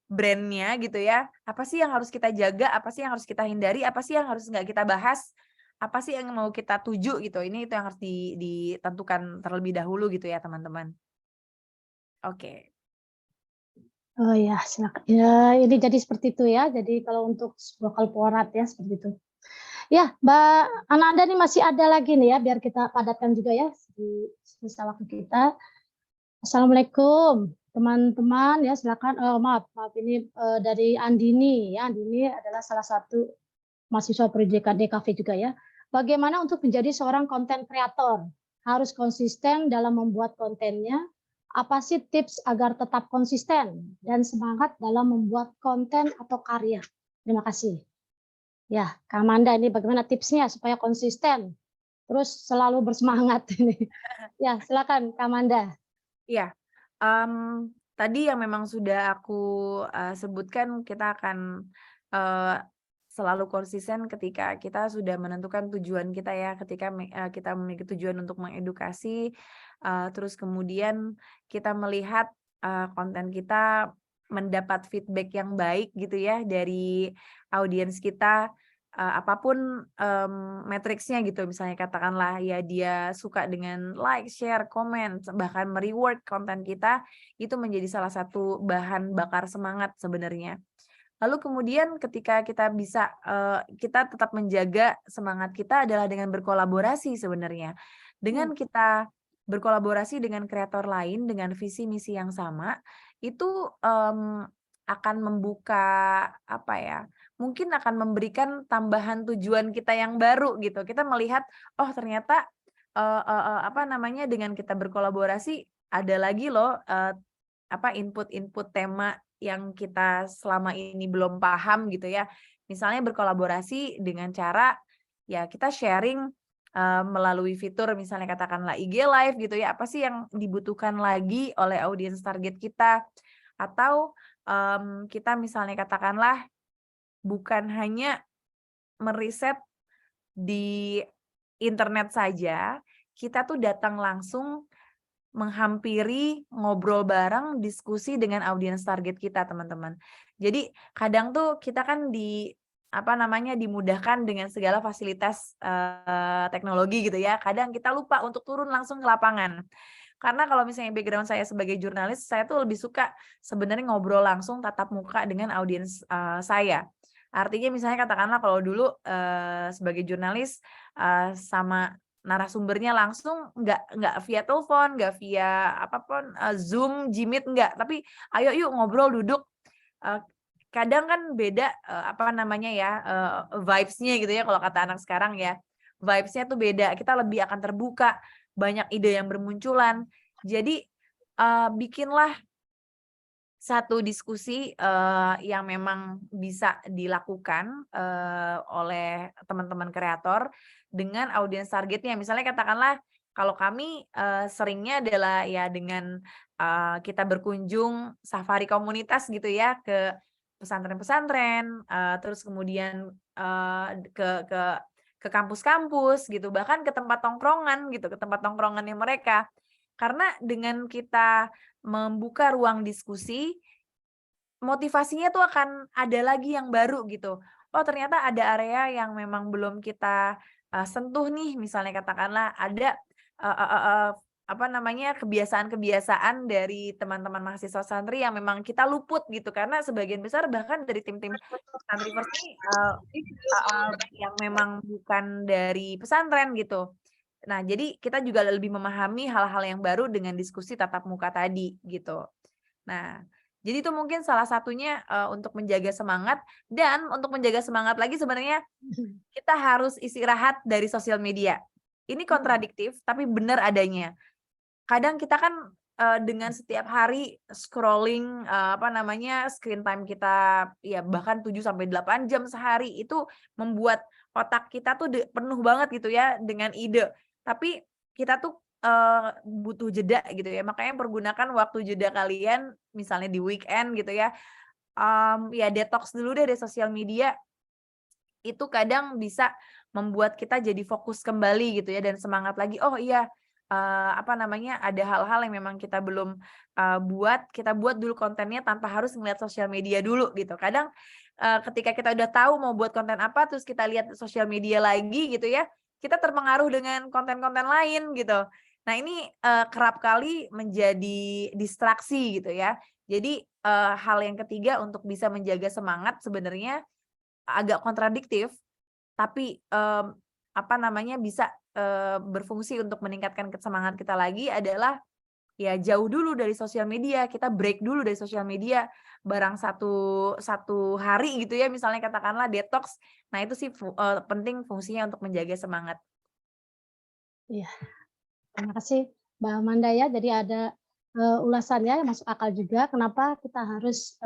brandnya gitu ya. Apa sih yang harus kita jaga? Apa sih yang harus kita hindari? Apa sih yang harus nggak kita bahas? Apa sih yang mau kita tuju gitu? Ini itu yang harus ditentukan terlebih dahulu gitu ya teman-teman. Oke. Oh ya, silakan. Ya, ini jadi seperti itu ya. Jadi kalau untuk sebuah korporat ya seperti itu. Ya, Mbak Ananda nih masih ada lagi nih ya, biar kita padatkan juga ya di sisa waktu kita. Assalamualaikum teman-teman ya, silakan. Maaf ini dari Andini ya. Andini adalah salah satu mahasiswa proyek DKV juga ya. Bagaimana untuk menjadi seorang konten kreator? Harus konsisten dalam membuat kontennya. Apa sih tips agar tetap konsisten dan semangat dalam membuat konten atau karya? Terima kasih. Ya, Kak Amanda, ini bagaimana tipsnya supaya konsisten, terus selalu bersemangat ini? Ya, silakan Kak Amanda. Iya, tadi yang memang sudah aku sebutkan, kita akan selalu konsisten ketika kita sudah menentukan tujuan kita ya, ketika kita memiliki tujuan untuk mengedukasi, terus kemudian kita melihat konten kita mendapat feedback yang baik gitu ya dari audiens kita, apapun matriksnya gitu, misalnya katakanlah ya dia suka dengan like, share, komen, bahkan mereward konten kita, itu menjadi salah satu bahan bakar semangat sebenarnya. Lalu kemudian ketika kita bisa kita tetap menjaga semangat kita adalah dengan berkolaborasi sebenarnya. Dengan kita berkolaborasi dengan kreator lain dengan visi misi yang sama, itu akan membuka apa ya? Mungkin akan memberikan tambahan tujuan kita yang baru gitu. Kita melihat, oh ternyata apa namanya, dengan kita berkolaborasi ada lagi loh input-input tema yang kita selama ini belum paham gitu ya. Misalnya berkolaborasi dengan cara ya kita sharing melalui fitur misalnya katakanlah IG Live gitu ya, apa sih yang dibutuhkan lagi oleh audiens target kita, atau kita misalnya katakanlah bukan hanya meriset di internet saja, kita tuh datang langsung menghampiri, ngobrol bareng, diskusi dengan audiens target kita, teman-teman. Jadi kadang tuh kita kan dimudahkan dengan segala fasilitas teknologi gitu ya. Kadang kita lupa untuk turun langsung ke lapangan. Karena kalau misalnya background saya sebagai jurnalis, saya tuh lebih suka sebenarnya ngobrol langsung tatap muka dengan audiens saya. Artinya misalnya katakanlah kalau dulu sebagai jurnalis sama narasumbernya langsung, nggak via telepon, nggak via apapun, Zoom, Jimit, nggak, tapi ayo yuk ngobrol, duduk. Kadang kan beda vibes-nya gitu ya, kalau kata anak sekarang ya, vibes-nya tuh beda, kita lebih akan terbuka, banyak ide yang bermunculan. Jadi bikinlah satu diskusi yang memang bisa dilakukan oleh teman-teman kreator dengan audiens targetnya. Misalnya katakanlah kalau kami seringnya adalah ya dengan kita berkunjung safari komunitas gitu ya ke pesantren-pesantren, terus kemudian ke kampus-kampus gitu, bahkan ke tempat tongkrongan gitu, ke tempat tongkrongannya mereka. Karena dengan kita membuka ruang diskusi, motivasinya tuh akan ada lagi yang baru gitu. Oh ternyata ada area yang memang belum kita sentuh nih, misalnya katakanlah ada kebiasaan-kebiasaan dari teman-teman mahasiswa santri yang memang kita luput gitu, karena sebagian besar bahkan dari tim-tim santri ini yang memang bukan dari pesantren gitu. Nah, jadi kita juga lebih memahami hal-hal yang baru dengan diskusi tatap muka tadi gitu. Nah, jadi itu mungkin salah satunya untuk menjaga semangat, dan untuk menjaga semangat lagi sebenarnya kita harus istirahat dari sosial media. Ini kontradiktif tapi benar adanya. Kadang kita kan dengan setiap hari scrolling screen time kita ya bahkan 7-8 jam sehari, itu membuat otak kita tuh penuh banget gitu ya dengan ide. Tapi kita tuh butuh jeda gitu ya. Makanya pergunakan waktu jeda kalian misalnya di weekend gitu ya. Ya detox dulu deh dari sosial media. Itu kadang bisa membuat kita jadi fokus kembali gitu ya, dan semangat lagi. Oh iya, ada hal-hal yang memang kita belum kita buat dulu kontennya tanpa harus ngeliat sosial media dulu gitu. Kadang ketika kita udah tahu mau buat konten apa, terus kita lihat sosial media lagi gitu ya, kita terpengaruh dengan konten-konten lain gitu. Nah ini kerap kali menjadi distraksi gitu ya. Jadi hal yang ketiga untuk bisa menjaga semangat sebenarnya agak kontradiktif. tapi apa namanya bisa berfungsi untuk meningkatkan semangat kita lagi adalah ya jauh dulu dari sosial media, kita break dulu dari sosial media barang satu hari gitu ya, misalnya katakanlah detox. Nah itu sih penting fungsinya untuk menjaga semangat. Iya, terima kasih Mbak Amanda ya. Jadi ada ulasannya yang masuk akal juga. Kenapa kita harus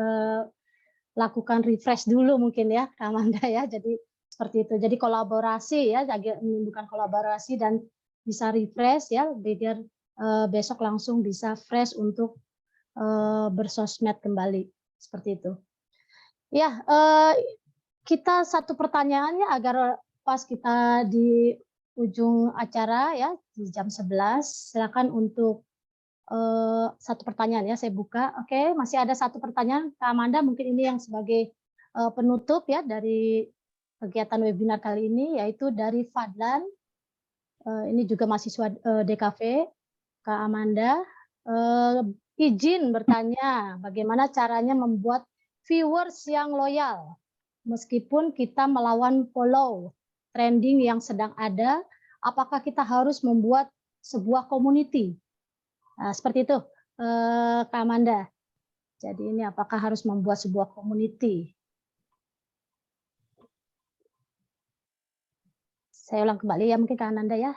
lakukan refresh dulu mungkin ya, Kak Amanda ya. Jadi seperti itu. Jadi kolaborasi ya, menimbulkan kolaborasi dan bisa refresh ya, biar besok langsung bisa fresh untuk bersosmed kembali seperti itu. Ya, kita satu pertanyaannya agar pas kita di ujung acara ya di jam 11. Silakan untuk satu pertanyaan ya, saya buka. Oke, masih ada satu pertanyaan Kak Amanda, mungkin ini yang sebagai penutup ya dari kegiatan webinar kali ini, yaitu dari Fadlan. Ini juga mahasiswa DKV. Kak Amanda, izin bertanya, bagaimana caranya membuat viewers yang loyal meskipun kita melawan follow trending yang sedang ada? Apakah kita harus membuat sebuah community? Nah, seperti itu, Kak Amanda. Jadi ini apakah harus membuat sebuah community? Saya ulang kembali ya, mungkin Kak Ananda ya.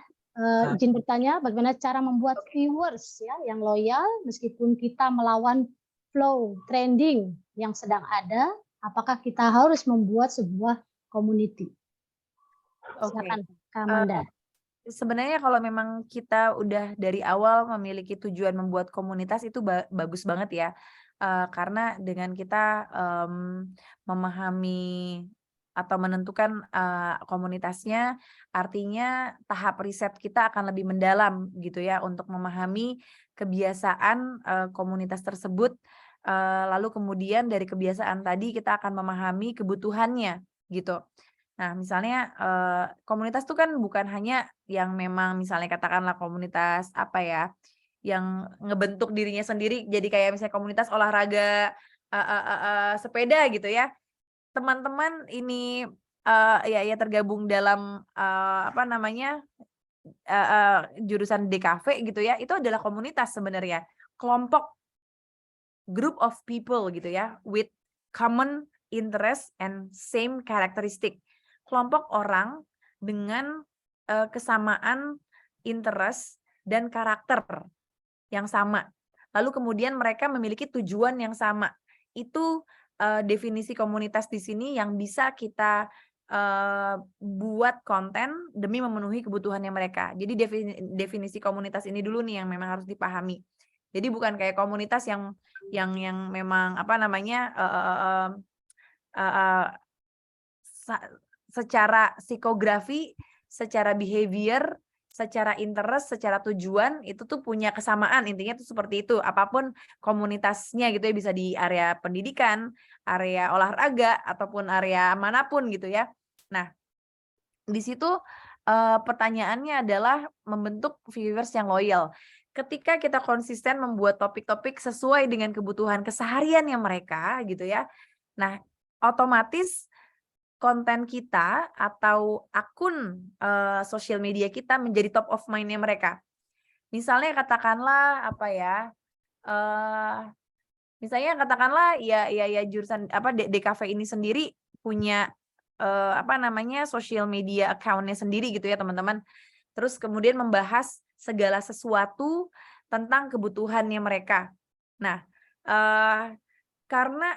Izin bertanya, bagaimana cara membuat viewers ya yang loyal meskipun kita melawan flow trending yang sedang ada? Apakah kita harus membuat sebuah community? Silakan Kak Amanda. Sebenarnya kalau memang kita udah dari awal memiliki tujuan membuat komunitas itu bagus banget ya, karena dengan kita memahami atau menentukan komunitasnya, artinya tahap riset kita akan lebih mendalam gitu ya untuk memahami kebiasaan komunitas tersebut, lalu kemudian dari kebiasaan tadi kita akan memahami kebutuhannya gitu. Nah, misalnya komunitas itu kan bukan hanya yang memang misalnya katakanlah komunitas apa ya, yang ngebentuk dirinya sendiri jadi kayak misalnya komunitas olahraga sepeda gitu ya. Teman-teman ini ya tergabung dalam apa namanya jurusan DKV gitu ya, itu adalah komunitas sebenarnya, kelompok group of people gitu ya, with common interest and same characteristic. Kelompok orang dengan kesamaan interest dan karakter yang sama. Lalu kemudian mereka memiliki tujuan yang sama. Itu definisi komunitas di sini yang bisa kita buat konten demi memenuhi kebutuhannya mereka. Jadi definisi komunitas ini dulu nih yang memang harus dipahami. Jadi bukan kayak komunitas yang memang apa namanya secara psikografi, secara behavior, secara interest, secara tujuan itu tuh punya kesamaan, intinya tuh seperti itu. Apapun komunitasnya gitu ya, bisa di area pendidikan, area olahraga ataupun area manapun gitu ya. Nah, di situ pertanyaannya adalah membentuk viewers yang loyal. Ketika kita konsisten membuat topik-topik sesuai dengan kebutuhan kesehariannya mereka gitu ya. Nah, otomatis konten kita atau akun sosial media kita menjadi top of mind-nya mereka. Misalnya katakanlah apa ya, misalnya katakanlah ya jurusan apa DKV ini sendiri punya apa namanya social media account-nya sendiri gitu ya teman-teman. Terus kemudian membahas segala sesuatu tentang kebutuhannya mereka. Nah, karena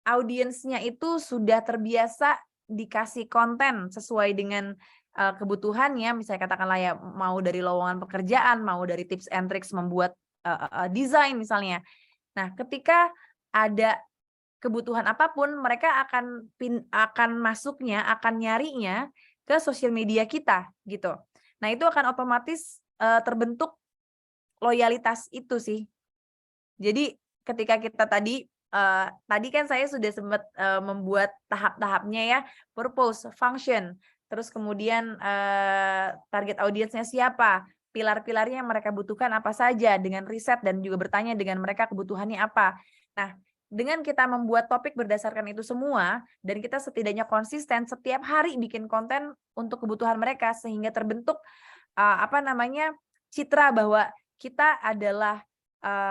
audiensnya itu sudah terbiasa dikasih konten sesuai dengan kebutuhannya, misalnya katakanlah ya mau dari lowongan pekerjaan, mau dari tips and tricks membuat desain misalnya. Nah, ketika ada kebutuhan apapun, mereka akan masuknya, akan nyarinya ke sosial media kita gitu. Nah, itu akan otomatis terbentuk loyalitas itu sih. Jadi ketika kita tadi kan saya sudah sempat membuat tahap-tahapnya ya, purpose, function, terus kemudian target audiensnya siapa, pilar-pilarnya yang mereka butuhkan apa saja, dengan riset dan juga bertanya dengan mereka kebutuhannya apa. Nah, dengan kita membuat topik berdasarkan itu semua, dan kita setidaknya konsisten setiap hari bikin konten untuk kebutuhan mereka, sehingga terbentuk citra bahwa kita adalah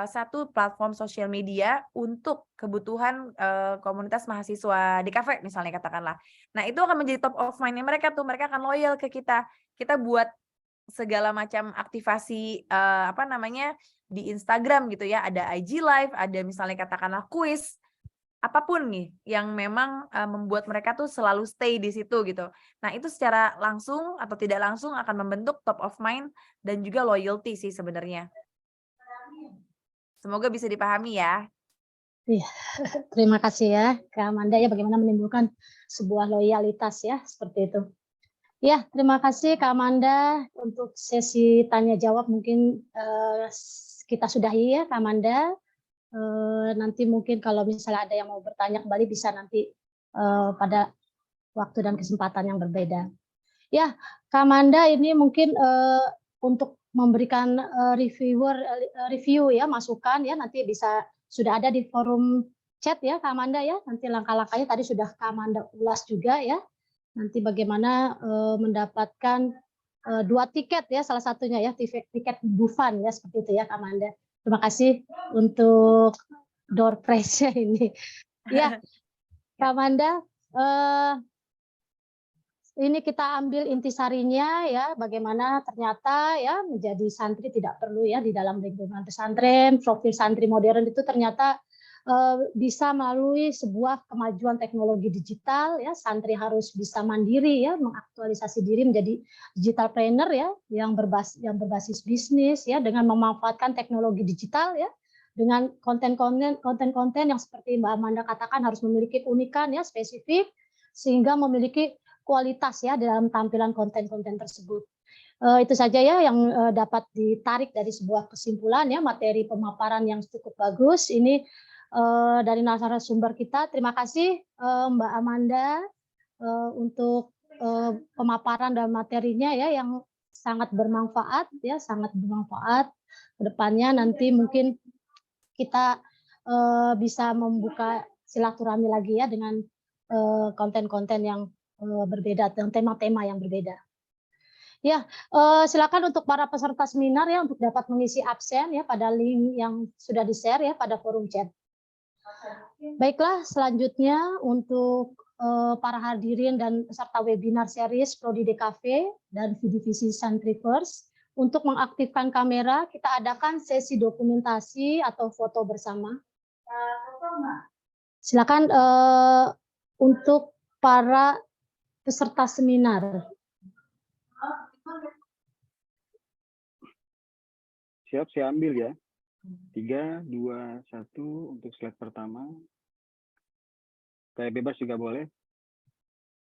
satu platform sosial media untuk kebutuhan komunitas mahasiswa DKV misalnya katakanlah. Nah itu akan menjadi top of mind-nya mereka tuh, mereka akan loyal ke kita. Kita buat segala macam aktivasi di Instagram gitu ya, ada IG Live, ada misalnya katakanlah kuis, apapun nih yang memang membuat mereka tuh selalu stay di situ gitu. Nah itu secara langsung atau tidak langsung akan membentuk top of mind dan juga loyalty sih sebenarnya. Semoga bisa dipahami ya. Iya, terima kasih ya Kak Amanda ya, bagaimana menimbulkan sebuah loyalitas ya, seperti itu. Ya, terima kasih Kak Amanda untuk sesi tanya jawab, mungkin kita sudahi ya Kak Amanda. Nanti mungkin kalau misalnya ada yang mau bertanya kembali bisa nanti pada waktu dan kesempatan yang berbeda. Ya, Kak Amanda ini mungkin untuk memberikan review ya, masukan ya, nanti bisa sudah ada di forum chat ya Kak Amanda ya, nanti langkah-langkahnya tadi sudah Kak Amanda ulas juga ya, nanti bagaimana mendapatkan 2 tiket ya, salah satunya ya tiket Dufan ya, seperti itu ya Kak Amanda. Terima kasih untuk door prize-nya ini. Ya, Kak Amanda, ini kita ambil intisarinya ya, bagaimana ternyata ya menjadi santri tidak perlu ya di dalam lingkungan pesantren, profil santri modern itu ternyata bisa melalui sebuah kemajuan teknologi digital ya, santri harus bisa mandiri ya, mengaktualisasi diri menjadi digital planner ya, yang berbasis bisnis ya, dengan memanfaatkan teknologi digital ya, dengan konten-konten yang seperti Mbak Amanda katakan harus memiliki keunikan ya, spesifik, sehingga memiliki kualitas ya dalam tampilan konten-konten tersebut. Itu saja ya yang dapat ditarik dari sebuah kesimpulan ya, materi pemaparan yang cukup bagus ini dari narasumber kita. Terima kasih Mbak Amanda untuk pemaparan dan materinya ya yang sangat bermanfaat ya, sangat bermanfaat. Kedepannya nanti mungkin kita bisa membuka silaturahmi lagi ya dengan konten-konten yang berbeda dan tema-tema yang berbeda. Ya, silakan untuk para peserta seminar ya untuk dapat mengisi absen ya pada link yang sudah di-share ya pada forum chat. Baiklah, selanjutnya untuk para hadirin dan peserta webinar series Prodi DKV dan Divisi Santrivers, untuk mengaktifkan kamera kita adakan sesi dokumentasi atau foto bersama. Silakan untuk para peserta seminar. Siap, saya ambil ya. 3, 2, 1 untuk slide pertama. Kayak bebas juga boleh.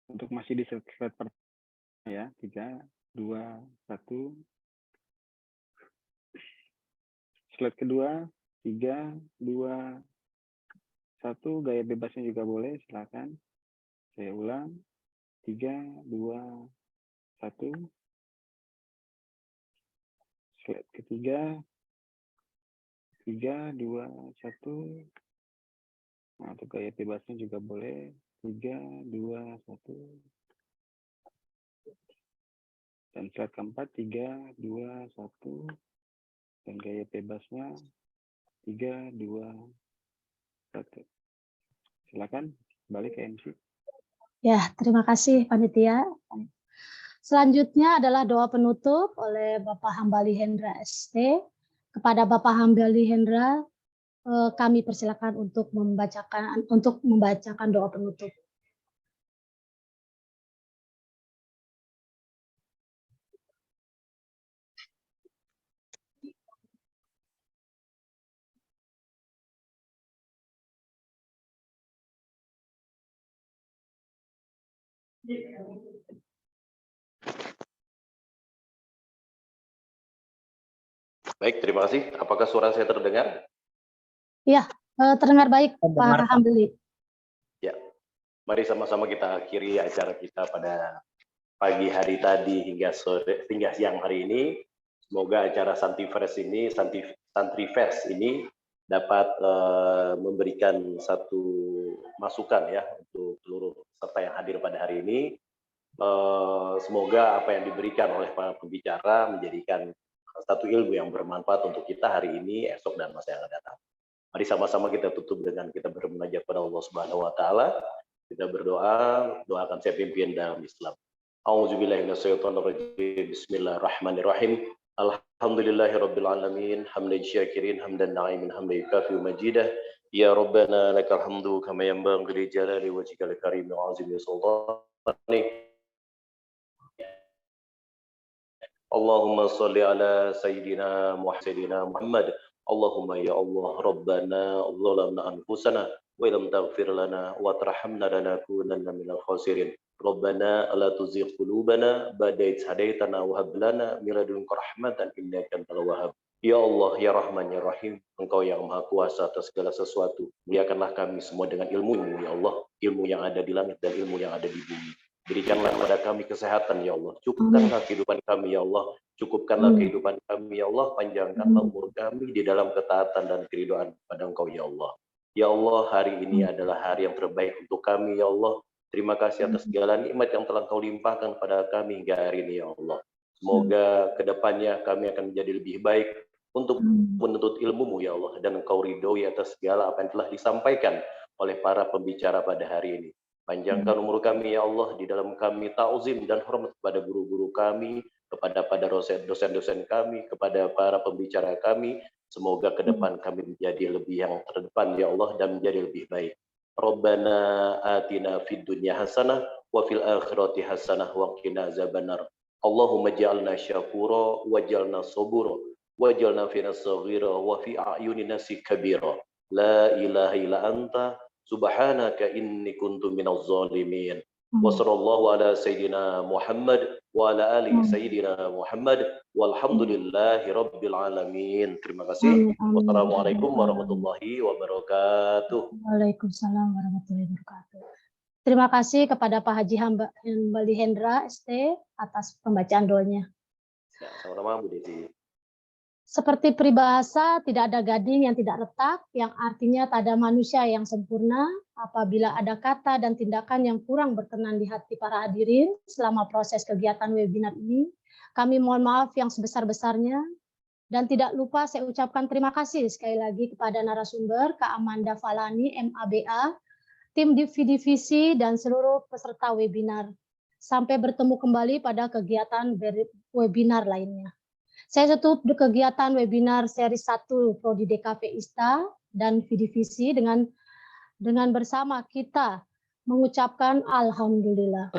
Untuk masih di slide pertama ya. 3, 2, 1. Slide kedua. 3, 2, 1. Gaya bebasnya juga boleh. Silakan. Saya ulang. 3, 2, 1. Slide ketiga. 3, 2, 1. Nah, untuk gaya bebasnya juga boleh. 3, 2, 1. Dan slide keempat. 3, 2, 1. Dan gaya bebasnya 3, 2, 1. Silakan balik ke MC. Ya, terima kasih panitia. Selanjutnya adalah doa penutup oleh Bapak Hambali Hendra ST. Kepada Bapak Hambali Hendra, kami persilakan untuk membacakan doa penutup. Baik, terima kasih. Apakah suara saya terdengar? Ya, terdengar baik Pak Hambali. Ya, mari sama-sama kita akhiri acara kita pada pagi hari tadi hingga siang hari ini. Semoga acara Santrivers ini dapat memberikan satu masukan ya untuk seluruh peserta yang hadir pada hari ini. Semoga apa yang diberikan oleh para pembicara menjadikan satu ilmu yang bermanfaat untuk kita hari ini, esok, dan masa yang akan datang. Mari sama-sama kita tutup dengan kita bermunajat pada Allah Subhanahu wa taala. Kita berdoa, doakan saya pimpin dalam Islam. A'udzubillahi minasyaitonirrajim. Bismillahirrahmanirrahim. Alhamdulillahirabbil alamin, hamdan syakirin, hamdan na'imin, hamdan yukafi majidah. Ya Rabbana lakal hamdu kama yanbaghi li jalali wajhikal karim wa 'azimi sultanik. Allahumma shalli ala sayyidina Muhammad. Allahumma ya Allah Rabbana zalamna anfusana wa lam taghfir lana wa tarhamna lanakunanna minal khasirin. Rabbana la tuzigh qulubana ba'da idh hadaitana wa hab lana min ladunka rahmatan innaka antal wahhab. Ya Allah ya Rahman ya Rahim, Engkau yang Maha Kuasa atas segala sesuatu. Muliakanlah kami semua dengan ilmu-Mu ya Allah, ilmu yang ada di langit dan ilmu yang ada di bumi. Berikanlah kepada kami kesehatan ya Allah. Cukupkanlah kehidupan kami ya Allah. Cukupkanlah kehidupan kami ya Allah. Panjangkanlah umur kami di dalam ketaatan dan keridhaan pada Engkau ya Allah. Ya Allah, hari ini adalah hari yang terbaik untuk kami ya Allah. Terima kasih atas segala nikmat yang telah Engkau limpahkan pada kami hingga hari ini ya Allah. Semoga kedepannya kami akan menjadi lebih baik untuk menuntut ilmu-Mu ya Allah. Dan Engkau ridhoi atas segala apa yang telah disampaikan oleh para pembicara pada hari ini. Panjangkan umur kami ya Allah, di dalam kami ta'zim dan hormat kepada guru-guru kami, kepada dosen-dosen kami, kepada para pembicara kami. Semoga ke depan kami menjadi lebih yang terdepan ya Allah dan menjadi lebih baik. Rabbana atina fid dunya hasanah wa fil akhirati hasanah wa qina azabannar. Allahumma ja'alna syakura waj'alna sabura waj'alna fi nasaghira wa fi a'yunina kabira. La ilaha illa anta subhanaka inni kuntu minaz zalimin. Wa sallallahu ala sayyidina Muhammad wa ala alihi sayyidina Muhammad walhamdulillahi rabbil alamin. Terima kasih. Wassalamualaikum warahmatullahi wabarakatuh. Waalaikumsalam warahmatullahi wabarakatuh. Terima kasih kepada Pak Haji Hambali Hendra ST atas pembacaan doanya. Ya, sama-sama Bu Desi. Seperti peribahasa, tidak ada gading yang tidak retak, yang artinya tak ada manusia yang sempurna. Apabila ada kata dan tindakan yang kurang berkenan di hati para hadirin selama proses kegiatan webinar ini, kami mohon maaf yang sebesar-besarnya. Dan tidak lupa saya ucapkan terima kasih sekali lagi kepada narasumber, Kak Amanda Falani, MABA, tim divisi dan seluruh peserta webinar. Sampai bertemu kembali pada kegiatan webinar lainnya. Saya tutup kegiatan webinar seri 1 Prodi DKV ISTA dan Vidivisi dengan bersama kita mengucapkan Alhamdulillah.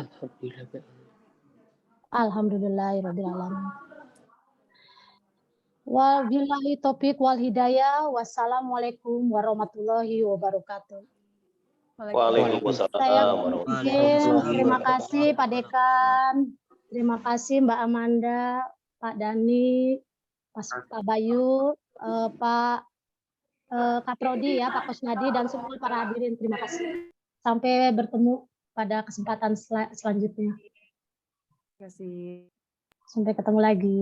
Alhamdulillahirabbil alamin. Wabillahi taufiq wal hidayah. Wassalamualaikum warahmatullahi wabarakatuh. Waalaikumsalam. Terima kasih Pak Dekan, terima kasih Mbak Amanda, Pak Dani, Pak Bayu, Pak Kaprodi ya, Pak Kusnadi dan semua para hadirin. Terima kasih. Sampai bertemu pada kesempatan selanjutnya. Terima kasih. Sampai ketemu lagi.